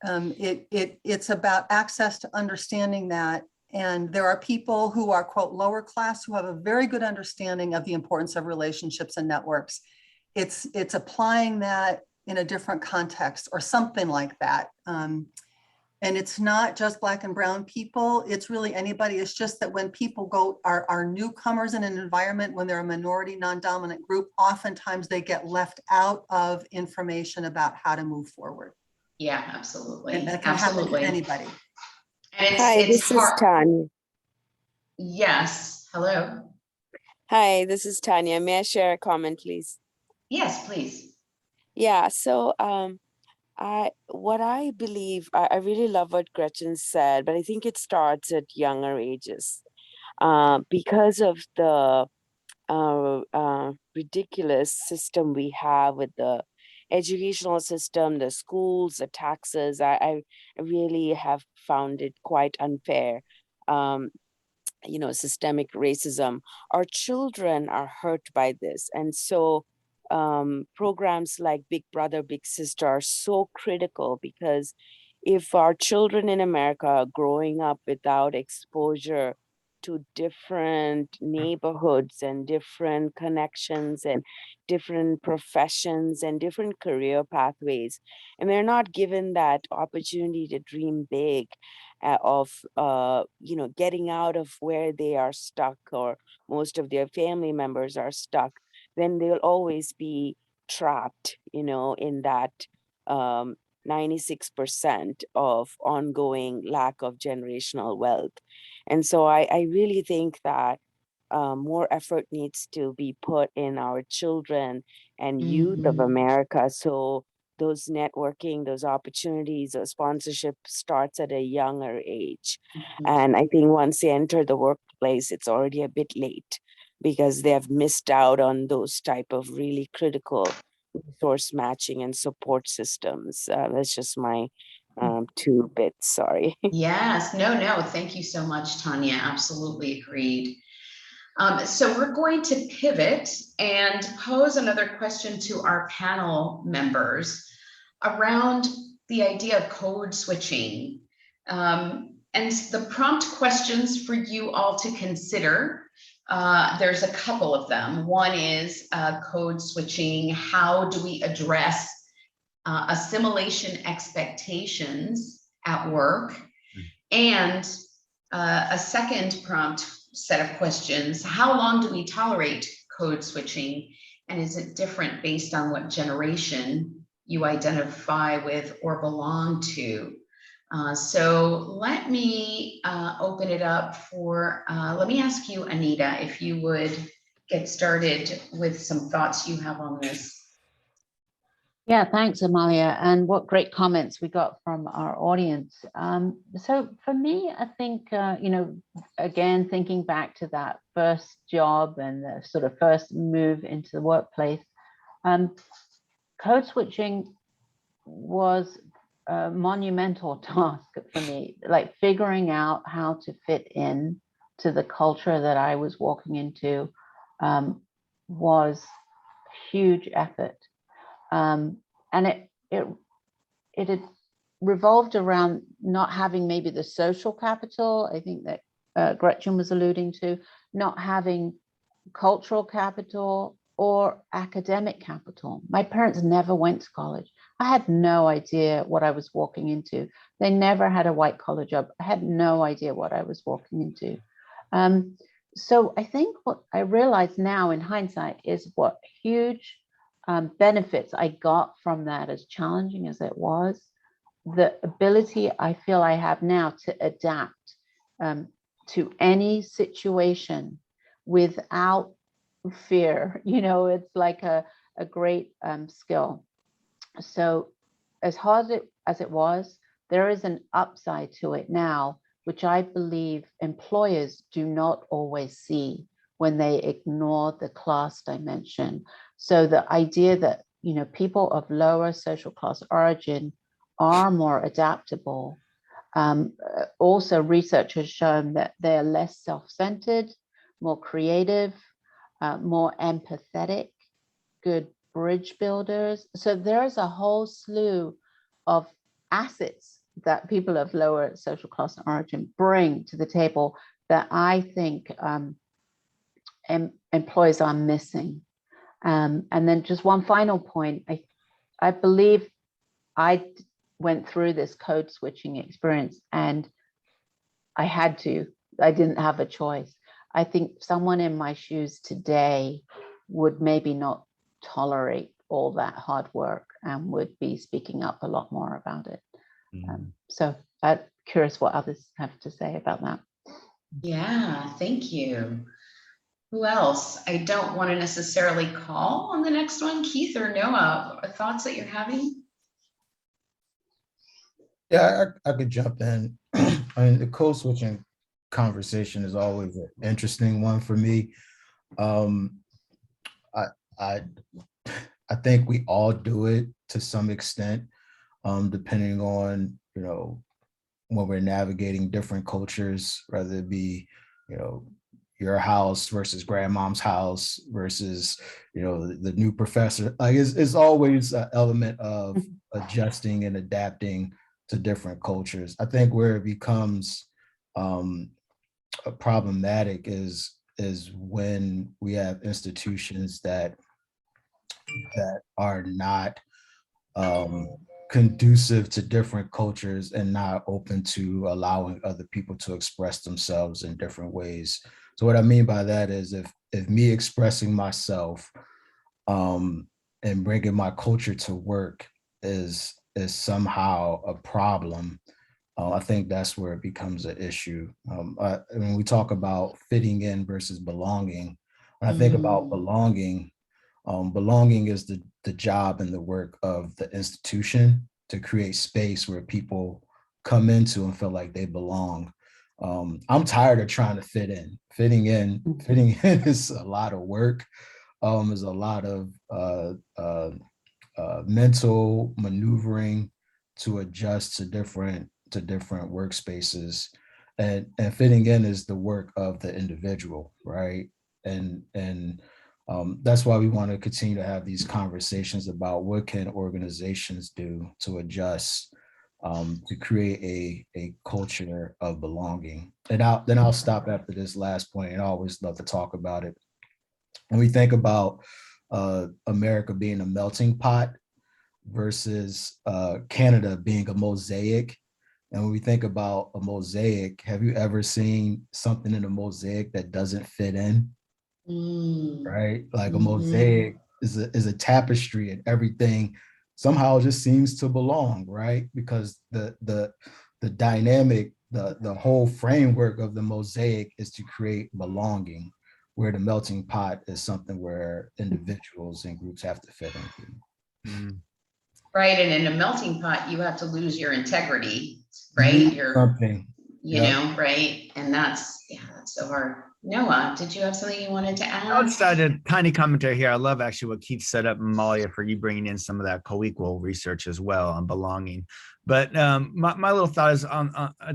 It's about access to understanding that. And there are people who are, quote, lower class who have a very good understanding of the importance of relationships and networks. It's applying that in a different context or something like that. And And it's not just Black and brown people, it's really anybody. It's just that when people are newcomers in an environment, when they're a minority, non-dominant group, oftentimes they get left out of information about how to move forward. Yeah, absolutely. And that can happen to anybody. And Hi, it's this is hard. Tanya. Yes, hello. Hi, this is Tanya. May I share a comment, please? Yes, please. Yeah, so what I believe, I really love what Gretchen said, but I think it starts at younger ages because of the ridiculous system we have with the educational system, the schools, the taxes. I really have found it quite unfair. Systemic racism. Our children are hurt by this. And so programs like Big Brother, Big Sister are so critical, because if our children in America are growing up without exposure to different neighborhoods and different connections and different professions and different career pathways, and they're not given that opportunity to dream big, of getting out of where they are stuck, or most of their family members are stuck, then they'll always be trapped, in that 96% of ongoing lack of generational wealth. And so I really think that more effort needs to be put in our children and youth of America. So those networking, those opportunities, those sponsorship starts at a younger age. And I think once they enter the workplace, it's already a bit late, because they have missed out on those type of really critical resource matching and support systems. That's just my 2 bits, sorry. Yes, no, thank you so much, Tanya. Absolutely agreed. So we're going to pivot and pose another question to our panel members around the idea of code switching. And the prompt questions for you all to consider, there's a couple of them. One is code switching. How do we address assimilation expectations at work? And a second prompt set of questions: how long do we tolerate code switching, and is it different based on what generation you identify with or belong to? So let me open it up for, let me ask you, Anita, if you would get started with some thoughts you have on this. Yeah, thanks, Amalia. And what great comments we got from our audience. So for me, I think, again, thinking back to that first job and the sort of first move into the workplace, code switching was a monumental task for me, like figuring out how to fit in to the culture that I was walking into was a huge effort. And it had revolved around not having maybe the social capital, I think that Gretchen was alluding to, not having cultural capital or academic capital. My parents never went to college. I had no idea what I was walking into. They never had a white collar job. I had no idea what I was walking into. So I think what I realize now in hindsight is what huge benefits I got from that, as challenging as it was, the ability I feel I have now to adapt to any situation without fear. It's like a great skill. So as hard as it was, there is an upside to it now, which I believe employers do not always see when they ignore the class dimension. So the idea that, people of lower social class origin are more adaptable. Also, research has shown that they're less self-centered, more creative, more empathetic, good bridge builders. So there's a whole slew of assets that people of lower social class origin bring to the table that I think employers are missing. And then just one final point, I believe I went through this code switching experience, and I didn't have a choice. I think someone in my shoes today would maybe not tolerate all that hard work and would be speaking up a lot more about it. So I'm curious what others have to say about that. Yeah, thank you. Who else? I don't want to necessarily call on the next one. Keith or Noah, thoughts that you're having? Yeah, I could jump in. I mean, the code switching conversation is always an interesting one for me. I think we all do it to some extent, depending on, you know, when we're navigating different cultures, whether it be, you know, your house versus grandmom's house versus, you know, the new professor. Like it's always an element of adjusting and adapting to different cultures. I think where it becomes problematic is when we have institutions that are not conducive to different cultures and not open to allowing other people to express themselves in different ways. So what I mean by that is if me expressing myself and bringing my culture to work is somehow a problem, I think that's where it becomes an issue. When we talk about fitting in versus belonging, when I think about belonging, belonging is the job and the work of the institution to create space where people come into and feel like they belong. I'm tired of trying to fit in. Fitting in is a lot of work. Is a lot of mental maneuvering to adjust to different workspaces, and fitting in is the work of the individual, right? And that's why we want to continue to have these conversations about what can organizations do to adjust, to create a culture of belonging. And I'll stop after this last point, and I always love to talk about it. When we think about America being a melting pot versus Canada being a mosaic, and when we think about a mosaic, have you ever seen something in a mosaic that doesn't fit in? Right? Like a mosaic is a tapestry, and everything somehow just seems to belong, right? Because the dynamic, the whole framework of the mosaic is to create belonging, where the melting pot is something where individuals and groups have to fit in. Right, and in a melting pot, you have to lose your integrity, right? You know, right? And that's so hard. Noah, did you have something you wanted to add? I'll just add a tiny commentary here. I love actually what Keith set up, Amalia, for you bringing in some of that co-equal research as well on belonging. But my little thought is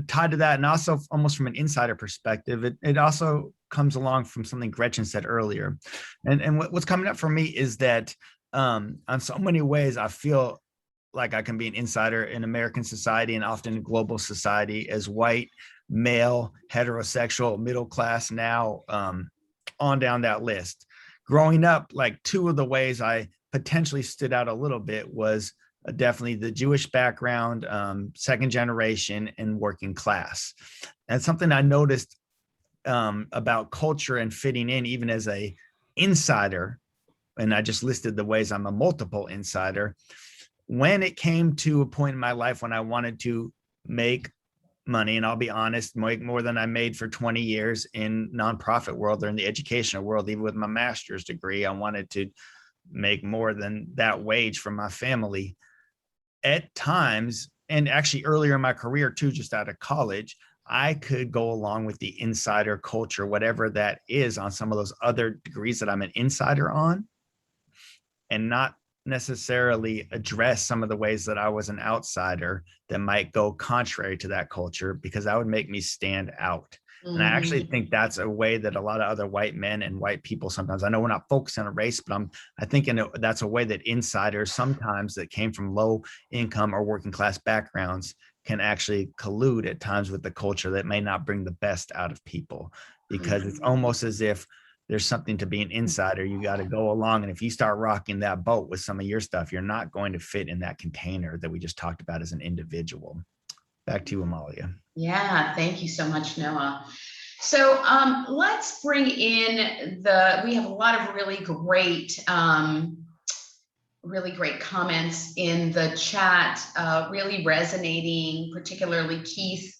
tied to that, and also almost from an insider perspective, it also comes along from something Gretchen said earlier. And what's coming up for me is that on so many ways, I feel like I can be an insider in American society and often in global society as white, male, heterosexual, middle class now, on down that list. Growing up, like two of the ways I potentially stood out a little bit was definitely the Jewish background, second generation, and working class. And something I noticed about culture and fitting in, even as a insider, and I just listed the ways I'm a multiple insider, when it came to a point in my life when I wanted to make money, and I'll be honest, make more than I made for 20 years in nonprofit world or in the educational world, even with my master's degree, I wanted to make more than that wage from my family. At times, and actually earlier in my career too, just out of college, I could go along with the insider culture, whatever that is, on some of those other degrees that I'm an insider on, and not necessarily address some of the ways that I was an outsider that might go contrary to that culture, because that would make me stand out. And I actually think that's a way that a lot of other white men and white people sometimes, I know we're not focusing on race, but I think that's a way that insiders sometimes that came from low income or working class backgrounds can actually collude at times with the culture that may not bring the best out of people, because it's almost as if there's something to be an insider. You got to go along. And if you start rocking that boat with some of your stuff, you're not going to fit in that container that we just talked about as an individual. Back to you, Amalia. Yeah, thank you so much, Noah. So let's bring in we have a lot of really great comments in the chat, really resonating, particularly Keith,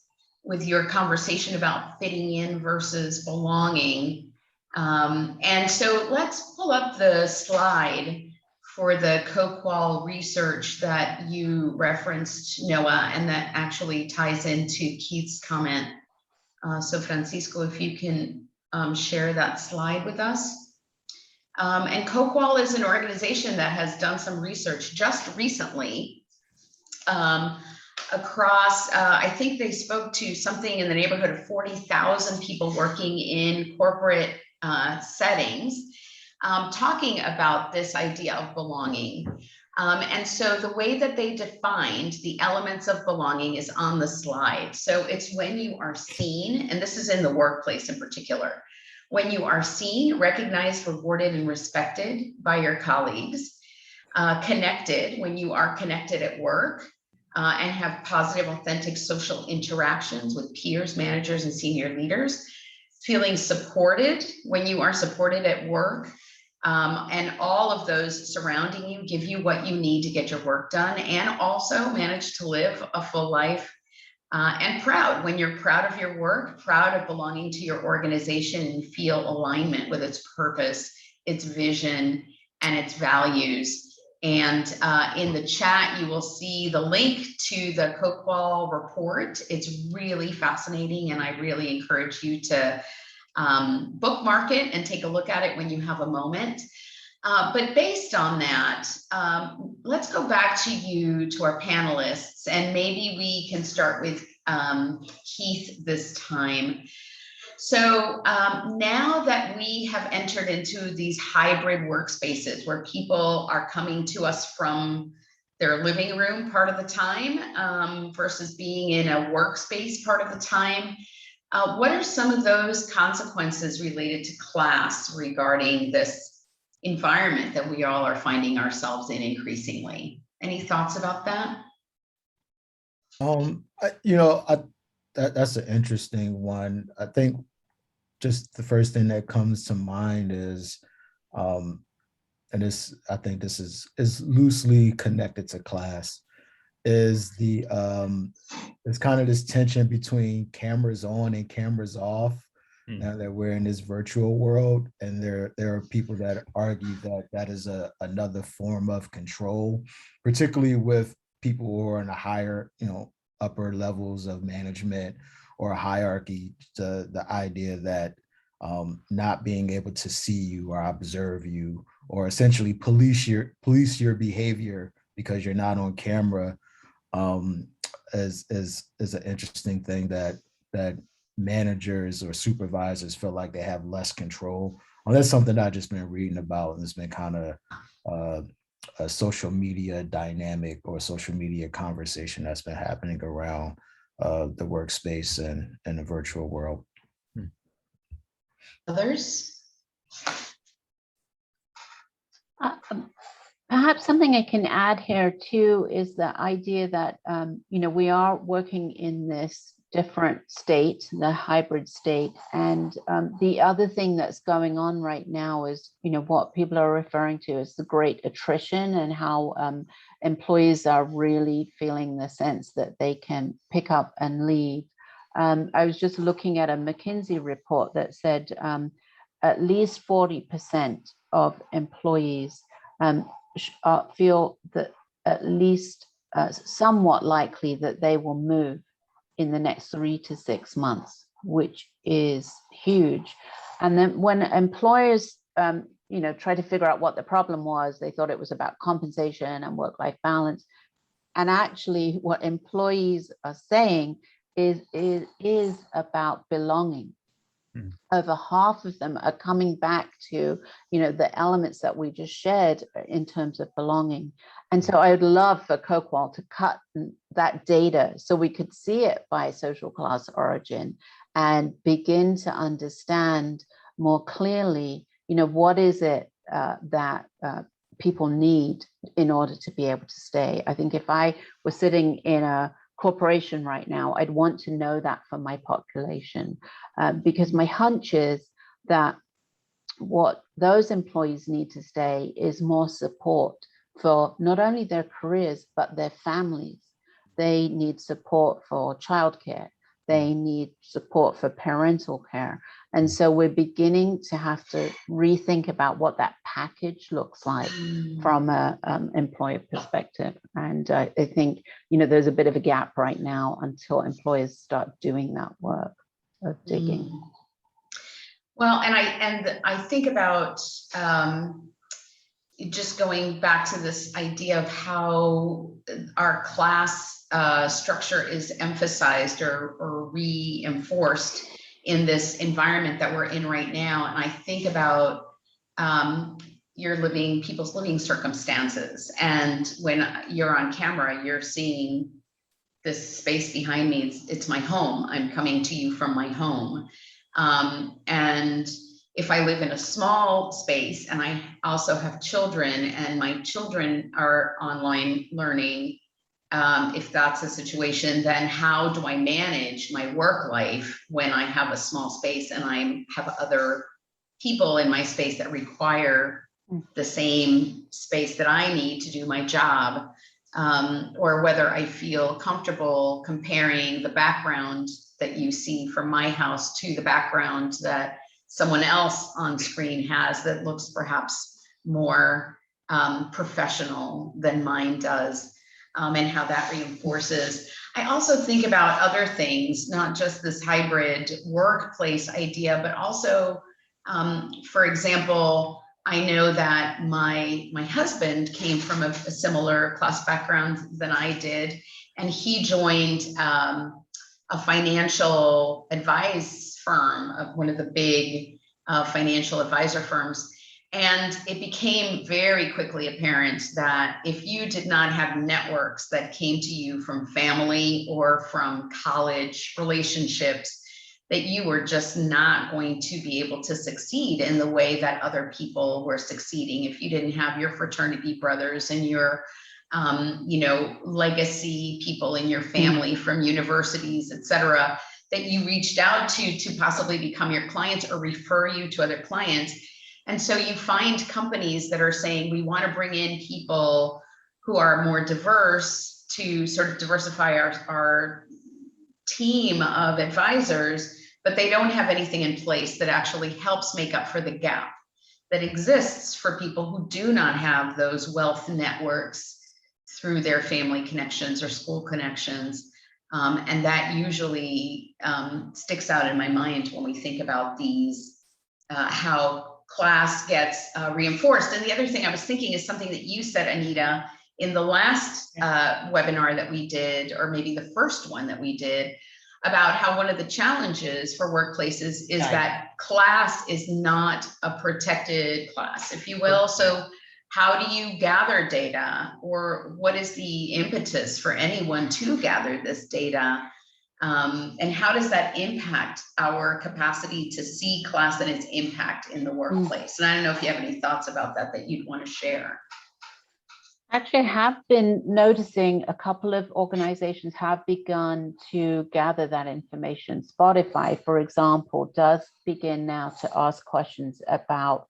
with your conversation about fitting in versus belonging. And so let's pull up the slide for the co-qual research that you referenced, Noah, and that actually ties into Keith's comment. So Francisco, if you can share that slide with us. And co-qual is an organization that has done some research just recently across, I think they spoke to something in the neighborhood of 40,000 people working in corporate settings, talking about this idea of belonging. And so the way that they defined the elements of belonging is on the slide. So it's when you are seen, and this is in the workplace in particular, when you are seen, recognized, rewarded, and respected by your colleagues, connected, when you are connected at work, and have positive, authentic social interactions with peers, managers, and senior leaders, feeling supported when you are supported at work, and all of those surrounding you give you what you need to get your work done, and also manage to live a full life, and proud when you're proud of your work, proud of belonging to your organization, and feel alignment with its purpose, its vision, and its values. And in the chat, you will see the link to the co-qual report. It's really fascinating, and I really encourage you to bookmark it and take a look at it when you have a moment. But based on that, let's go back to our panelists, and maybe we can start with Keith this time. So now that we have entered into these hybrid workspaces where people are coming to us from their living room part of the time versus being in a workspace part of the time, what are some of those consequences related to class regarding this environment that we all are finding ourselves in increasingly? Any thoughts about that? That's an interesting one. I think just the first thing that comes to mind is, and I think this is loosely connected to class, is it's kind of this tension between cameras on and cameras off. Now that we're in this virtual world, and there are people that argue that is another form of control, particularly with people who are in a higher, upper levels of management or a hierarchy. The idea that not being able to see you or observe you, or essentially police your behavior because you're not on camera, is an interesting thing that managers or supervisors feel like they have less control. Well, that's something I've just been reading about, and it's been kind of a social media dynamic or social media conversation that's been happening around the workspace and the virtual world. Others? Perhaps something I can add here too is the idea that we are working in this different state, the hybrid state, and the other thing that's going on right now is what people are referring to as the great attrition, and how employees are really feeling the sense that they can pick up and leave. I was just looking at a McKinsey report that said at least 40% of employees feel that at least somewhat likely that they will move in the next 3 to 6 months, which is huge. And then when employers, try to figure out what the problem was, they thought it was about compensation and work-life balance. And actually, what employees are saying is about belonging. Over half of them are coming back to, the elements that we just shared in terms of belonging. And so I would love for co-qual to cut that data so we could see it by social class origin and begin to understand more clearly, what is it that people need in order to be able to stay. I think if I was sitting in a corporation right now, I'd want to know that for my population, because my hunch is that what those employees need to stay is more support for not only their careers, but their families. They need support for childcare. They need support for parental care. And so we're beginning to have to rethink about what that package looks like from an employer perspective. And I think, there's a bit of a gap right now until employers start doing that work of digging. Well, and I think about just going back to this idea of how our class structure is emphasized or reinforced in this environment that we're in right now. And I think about people's living circumstances. And when you're on camera, you're seeing this space behind me. It's my home. I'm coming to you from my home. And if I live in a small space and I also have children and my children are online learning, if that's a situation, then how do I manage my work life when I have a small space and I have other people in my space that require the same space that I need to do my job, or whether I feel comfortable comparing the background that you see from my house to the background that someone else on screen has that looks perhaps more professional than mine does, and how that reinforces. I also think about other things, not just this hybrid workplace idea, but also, for example, I know that my husband came from a similar class background than I did, and he joined a financial advice firm, of one of the big financial advisor firms. And it became very quickly apparent that if you did not have networks that came to you from family or from college relationships, that you were just not going to be able to succeed in the way that other people were succeeding. If you didn't have your fraternity brothers and your legacy people in your family from universities, et cetera, that you reached out to possibly become your clients or refer you to other clients. And so you find companies that are saying, we want to bring in people who are more diverse to sort of diversify our team of advisors, but they don't have anything in place that actually helps make up for the gap that exists for people who do not have those wealth networks through their family connections or school connections. And that usually sticks out in my mind when we think about these, how class gets reinforced. And the other thing I was thinking is something that you said, Anita, in the last webinar that we did, or maybe the first one that we did, about how one of the challenges for workplaces is that class is not a protected class, if you will. So how do you gather data, or what is the impetus for anyone to gather this data? And how does that impact our capacity to see class and its impact in the workplace? And I don't know if you have any thoughts about that you'd want to share. Actually, I have been noticing a couple of organizations have begun to gather that information. Spotify, for example, does begin now to ask questions about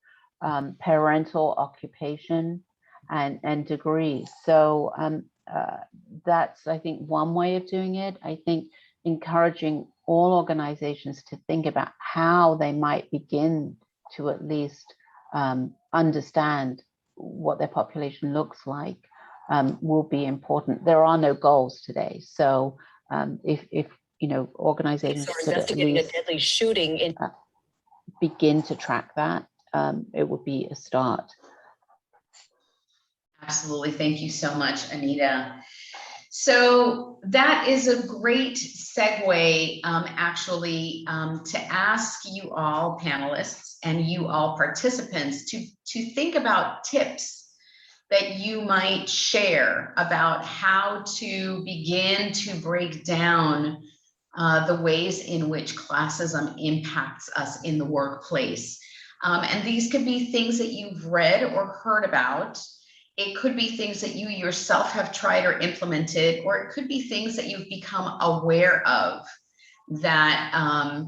parental occupation and degrees. So that's, I think, one way of doing it. I think encouraging all organizations to think about how they might begin to at least understand what their population looks like will be important. There are no goals today, so if organizations could at least a deadly shooting in begin to track that, it would be a start. Absolutely, thank you so much, Anita. So that is a great segue, actually, to ask you all panelists and you all participants to think about tips that you might share about how to begin to break down the ways in which classism impacts us in the workplace. And these could be things that you've read or heard about. It could be things that you yourself have tried or implemented, or it could be things that you've become aware of that,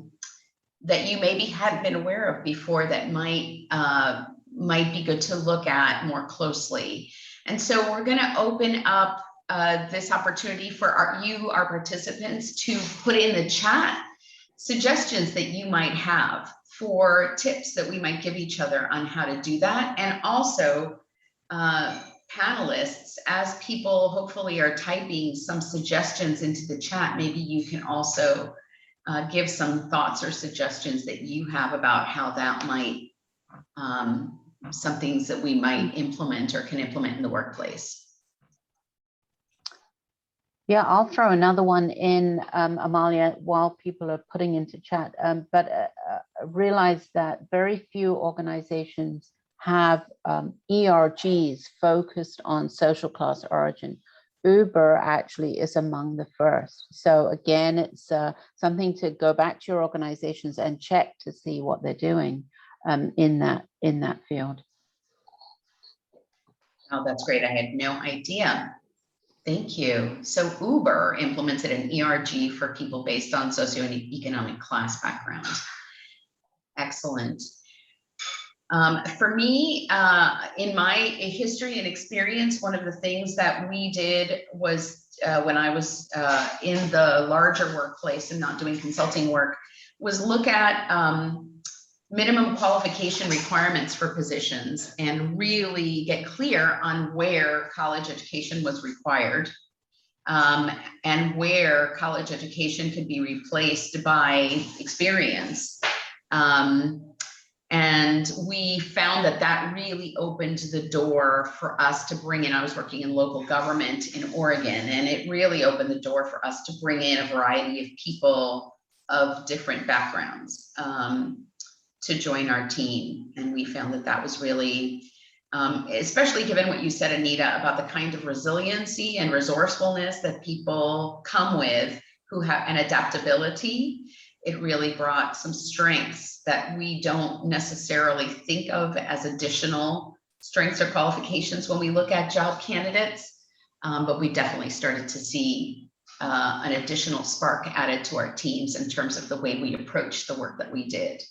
that you maybe hadn't been aware of before that might be good to look at more closely. And so we're going to open up this opportunity for our participants to put in the chat suggestions that you might have for tips that we might give each other on how to do that. And also panelists, as people hopefully are typing some suggestions into the chat, maybe you can also give some thoughts or suggestions that you have about how that might, some things that we might implement or can implement in the workplace. Yeah, I'll throw another one in, Amalia, while people are putting into chat, but realize that very few organizations have ERGs focused on social class origin. Uber actually is among the first. So again, it's something to go back to your organizations and check to see what they're doing in that field. Oh, that's great. I had no idea. Thank you. So Uber implemented an ERG for people based on socioeconomic class background. Excellent. For me, in my history and experience, one of the things that we did was when I was in the larger workplace and not doing consulting work, was look at minimum qualification requirements for positions and really get clear on where college education was required, and where college education could be replaced by experience. And we found that that really opened the door for us to bring in, I was working in local government in Oregon, and it really opened the door for us to bring in a variety of people of different backgrounds to join our team. And we found that that was really, especially given what you said, Anita, about the kind of resiliency and resourcefulness that people come with who have an adaptability, it really brought some strengths that we don't necessarily think of as additional strengths or qualifications when we look at job candidates, but we definitely started to see an additional spark added to our teams in terms of the way we approached the work that we did.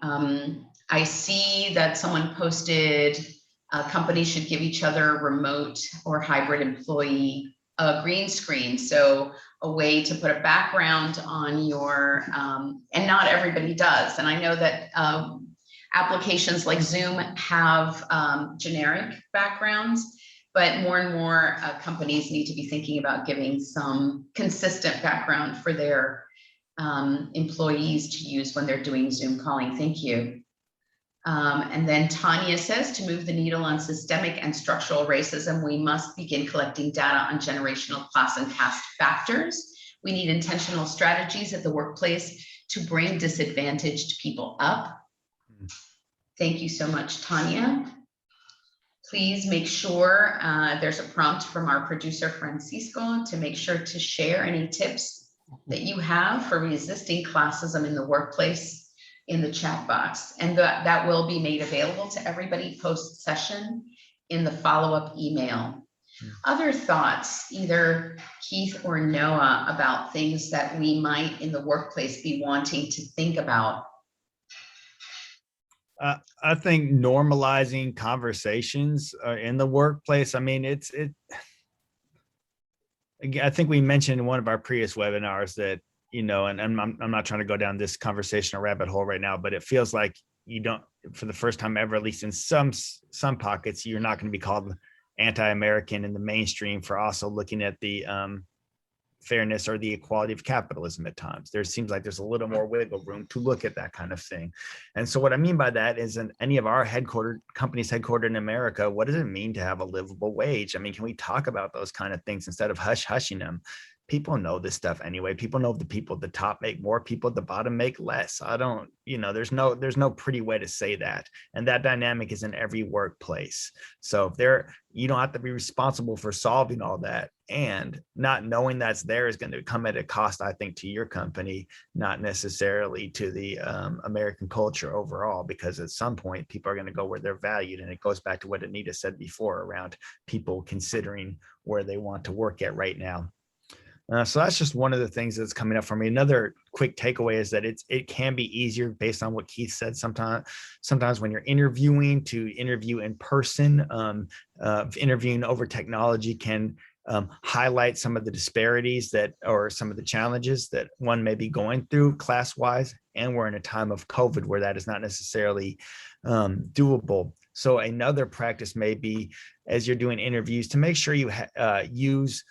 I see that someone posted companies should give each other remote or hybrid employee green screen. So a way to put a background on your, and not everybody does. And I know that applications like Zoom have generic backgrounds, but more and more companies need to be thinking about giving some consistent background for their employees to use when they're doing Zoom calling. Thank you. And then Tanya says, to move the needle on systemic and structural racism, we must begin collecting data on generational, class, and caste factors. We need intentional strategies at the workplace to bring disadvantaged people up. Thank you so much, Tanya. Please make sure there's a prompt from our producer, Francisco, to make sure to share any tips that you have for resisting classism in the workplace in the chat box. And that will be made available to everybody post-session in the follow-up email. Other thoughts, either Keith or Noah, about things that we might in the workplace be wanting to think about? I think normalizing conversations in the workplace. I mean, I think we mentioned in one of our previous webinars that, you know, and I'm not trying to go down this conversation or rabbit hole right now, but it feels like you don't, for the first time ever, at least in some pockets, you're not going to be called anti-American in the mainstream for also looking at the fairness or the equality of capitalism at times. There seems like there's a little more wiggle room to look at that kind of thing. And so what I mean by that is, in any of our companies headquartered in America, what does it mean to have a livable wage? I mean, can we talk about those kind of things instead of hushing them? people know this stuff anyway. People know the people at the top make more, people at the bottom make less. I don't, there's no pretty way to say that. And that dynamic is in every workplace. So if you don't have to be responsible for solving all that, and not knowing that's there is going to come at a cost, I think, to your company, not necessarily to the American culture overall, because at some point people are going to go where they're valued. And it goes back to what Anita said before around people considering where they want to work at right now. So that's just one of the things that's coming up for me. Another quick takeaway is that it can be easier based on what Keith said. Sometimes when you're interviewing, to interview in person, interviewing over technology can highlight some of the disparities or some of the challenges that one may be going through class-wise. And we're in a time of COVID where that is not necessarily doable. So another practice may be, as you're doing interviews, to make sure you use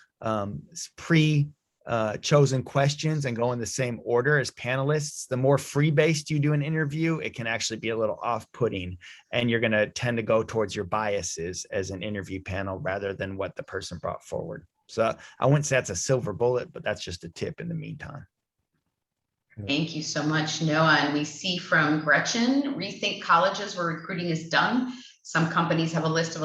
chosen questions and go in the same order as panelists. The more free-based you do an interview, it can actually be a little off-putting, and you're going to tend to go towards your biases as an interview panel rather than what the person brought forward. So I wouldn't say that's a silver bullet, but that's just a tip in the meantime. Thank you so much, Noah. And we see from Gretchen, rethink colleges where recruiting is done. Some companies have a list of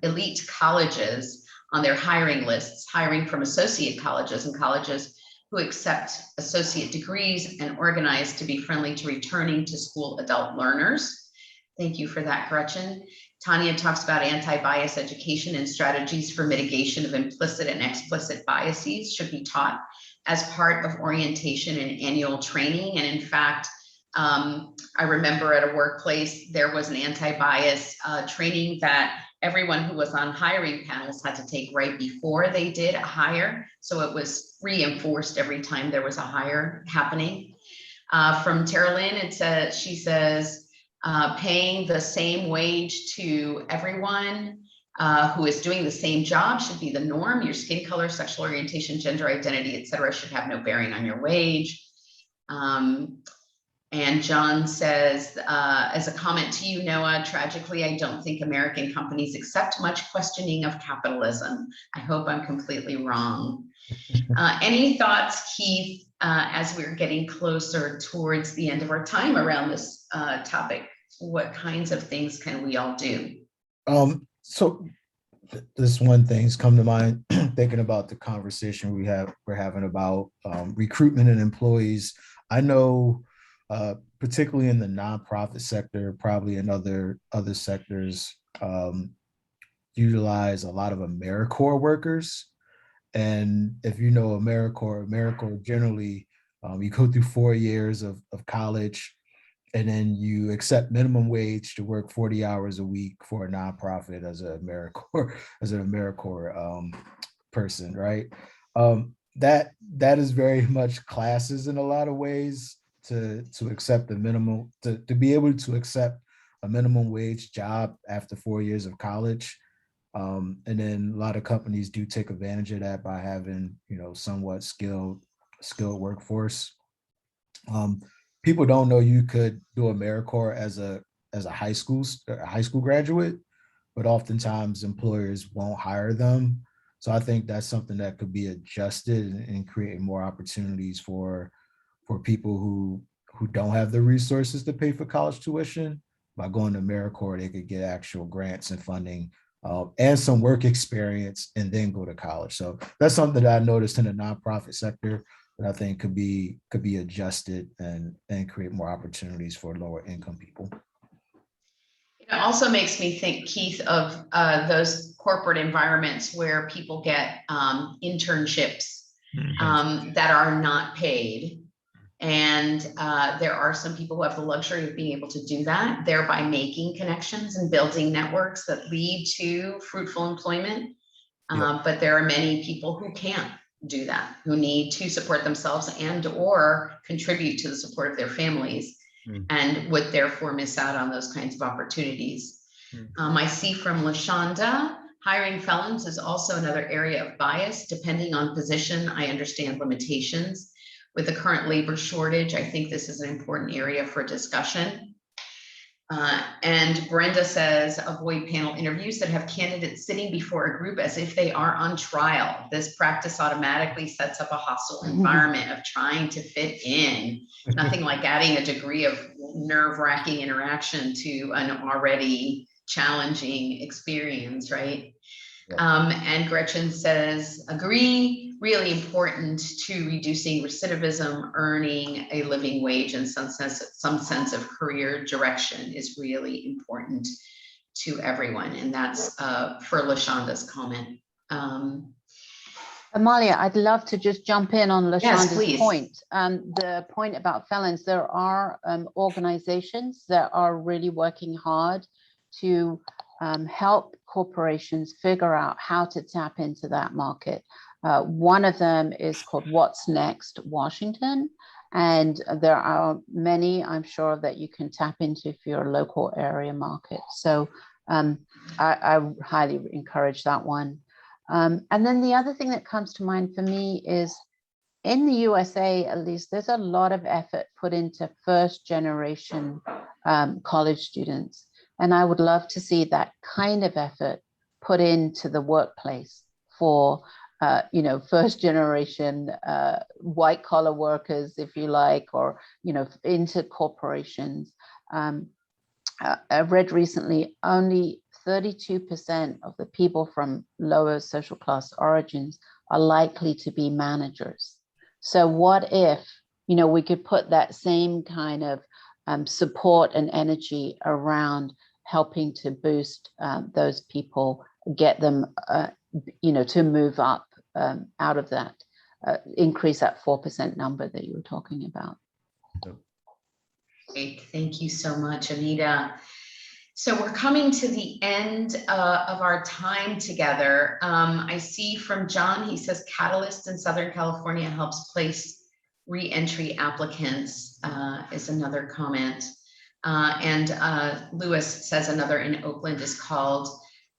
elite colleges on their hiring lists, hiring from associate colleges and colleges who accept associate degrees and organize to be friendly to returning to school adult learners. Thank you for that, Gretchen. Tanya talks about anti-bias education and strategies for mitigation of implicit and explicit biases should be taught as part of orientation and annual training. And in fact, I remember at a workplace, there was an anti-bias training that everyone who was on hiring panels had to take right before they did a hire. So it was reinforced every time there was a hire happening. From Tara Lynn, she says, paying the same wage to everyone who is doing the same job should be the norm. Your skin color, sexual orientation, gender identity, etc., should have no bearing on your wage. And John says, as a comment to you, Noah, tragically, I don't think American companies accept much questioning of capitalism. I hope I'm completely wrong. Any thoughts, Keith, as we're getting closer towards the end of our time around this topic? What kinds of things can we all do? So this one thing's come to mind, thinking about the conversation we're having about recruitment and employees. I know, particularly in the nonprofit sector, probably in other sectors, utilize a lot of AmeriCorps workers. And if you know AmeriCorps generally, you go through 4 years of college, and then you accept minimum wage to work 40 hours a week for a nonprofit as an AmeriCorps person, right? That is very much classes in a lot of ways to accept the minimum, to be able to accept a minimum wage job after 4 years of college. And then a lot of companies do take advantage of that by having, somewhat skilled workforce. People don't know you could do AmeriCorps as a high school graduate, but oftentimes employers won't hire them. So I think that's something that could be adjusted and create more opportunities for people who don't have the resources to pay for college tuition. By going to AmeriCorps, they could get actual grants and funding and some work experience and then go to college. So that's something that I noticed in the nonprofit sector that I think could be adjusted and create more opportunities for lower income people. It also makes me think, Keith, of those corporate environments where people get internships that are not paid. And there are some people who have the luxury of being able to do that, thereby making connections and building networks that lead to fruitful employment. But there are many people who can't do that, who need to support themselves and or contribute to the support of their families and would therefore miss out on those kinds of opportunities. I see from LaShonda, hiring felons is also another area of bias. Depending on position, I understand limitations. With the current labor shortage, I think this is an important area for discussion. And Brenda says, avoid panel interviews that have candidates sitting before a group as if they are on trial. This practice automatically sets up a hostile environment of trying to fit in. Nothing like adding a degree of nerve-wracking interaction to an already challenging experience, right? And Gretchen says, agree, really important to reducing recidivism, earning a living wage, and some sense of career direction is really important to everyone. And that's for LaShonda's comment. Amalia, I'd love to just jump in on Yes, LaShonda's please. point. The point about felons, there are organizations that are really working hard to help corporations figure out how to tap into that market. One of them is called What's Next Washington, and there are many, I'm sure, that you can tap into for your local area market. So I highly encourage that one. And then the other thing that comes to mind for me is in the USA, at least, there's a lot of effort put into first generation college students. And I would love to see that kind of effort put into the workplace for, first generation white collar workers, if you like, or, into corporations. I read recently, only 32% of the people from lower social class origins are likely to be managers. So what if, we could put that same kind of support and energy around helping to boost those people, get them, to move up out of that, increase that 4% number that you were talking about. Great, thank you so much, Anita. So we're coming to the end of our time together. I see from John, he says Catalyst in Southern California helps place re-entry applicants is another comment. And Lewis says another in Oakland is called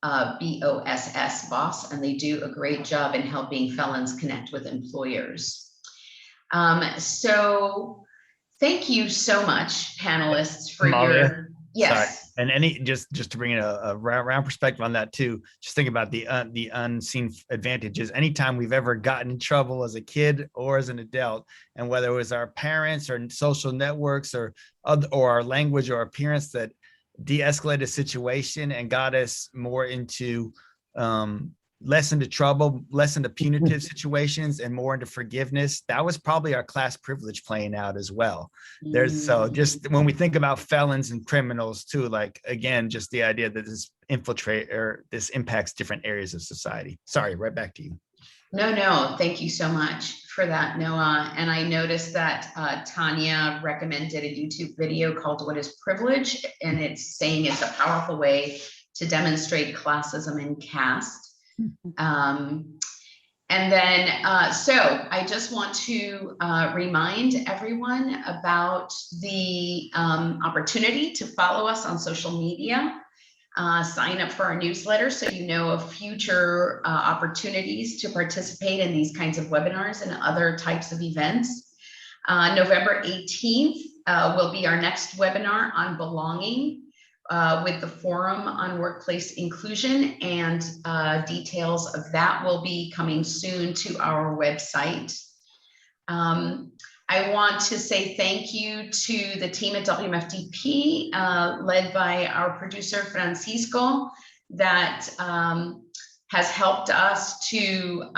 BOSS, and they do a great job in helping felons connect with employers. So thank you so much, panelists, for Amalia, yes. Sorry. And just to bring in a round perspective on that too, just think about the unseen advantages. Anytime we've ever gotten in trouble as a kid or as an adult, and whether it was our parents or social networks or our language or appearance that de-escalated a situation and got us more into less into trouble, less into punitive situations, and more into forgiveness, that was probably our class privilege playing out as well. So just when we think about felons and criminals too, like, again, just the idea that this impacts different areas of society. Sorry, right back to you. No, thank you so much for that, Noah. And I noticed that Tanya recommended a YouTube video called What is Privilege? And it's saying it's a powerful way to demonstrate classism and caste. And then, so I just want to remind everyone about the opportunity to follow us on social media. Sign up for our newsletter so you know of future opportunities to participate in these kinds of webinars and other types of events. November 18th will be our next webinar on belonging with the Forum on Workplace Inclusion, and details of that will be coming soon to our website. I want to say thank you to the team at WMFDP, led by our producer, Francisco, that has helped us to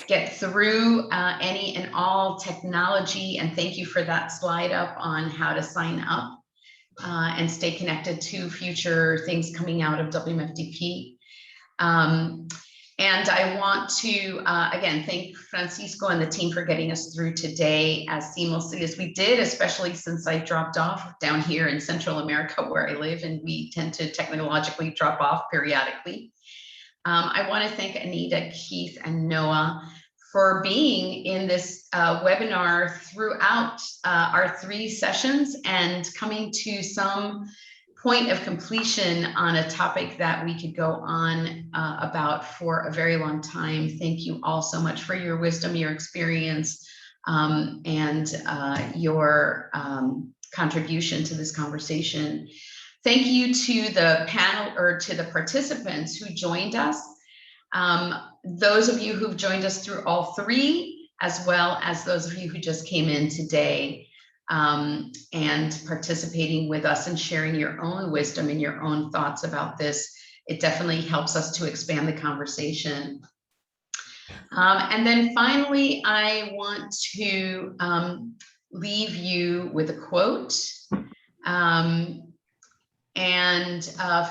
get through any and all technology. And thank you for that slide up on how to sign up and stay connected to future things coming out of WMFDP. And I want to, again, thank Francisco and the team for getting us through today as seamlessly as we did, especially since I dropped off down here in Central America where I live, and we tend to technologically drop off periodically. I want to thank Anita, Keith, and Noah for being in this webinar throughout our 3 sessions and coming to some point of completion on a topic that we could go on about for a very long time. Thank you all so much for your wisdom, your experience, and your contribution to this conversation. Thank you to the panel or to the participants who joined us. Those of you who've joined us through all three, as well as those of you who just came in today and participating with us and sharing your own wisdom and your own thoughts about this. It definitely helps us to expand the conversation. And then finally, I want to leave you with a quote.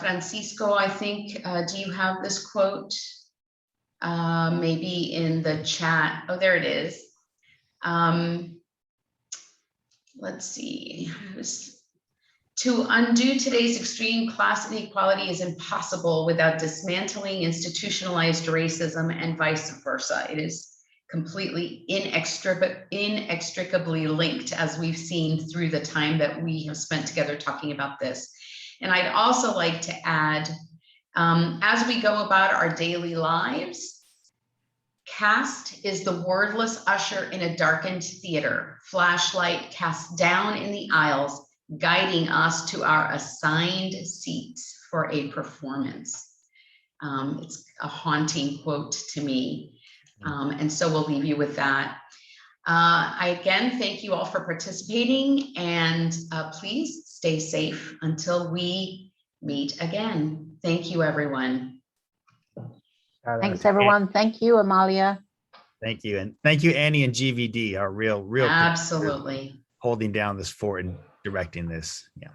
Francisco, I think, do you have this quote? Maybe in the chat. Oh, there it is. Let's see. To undo today's extreme class inequality is impossible without dismantling institutionalized racism and vice versa. It is completely inextricably linked, as we've seen through the time that we have spent together talking about this. And I'd also like to add, as we go about our daily lives, caste is the wordless usher in a darkened theater, flashlight cast down in the aisles, guiding us to our assigned seats for a performance. It's a haunting quote to me. And so we'll leave you with that. I again thank you all for participating, and please stay safe until we meet again. Thank you, everyone. Thanks, everyone. Thank you, Amalia. Thank you. And thank you, Annie and GVD, our real Absolutely holding down this fort and directing this. Yeah.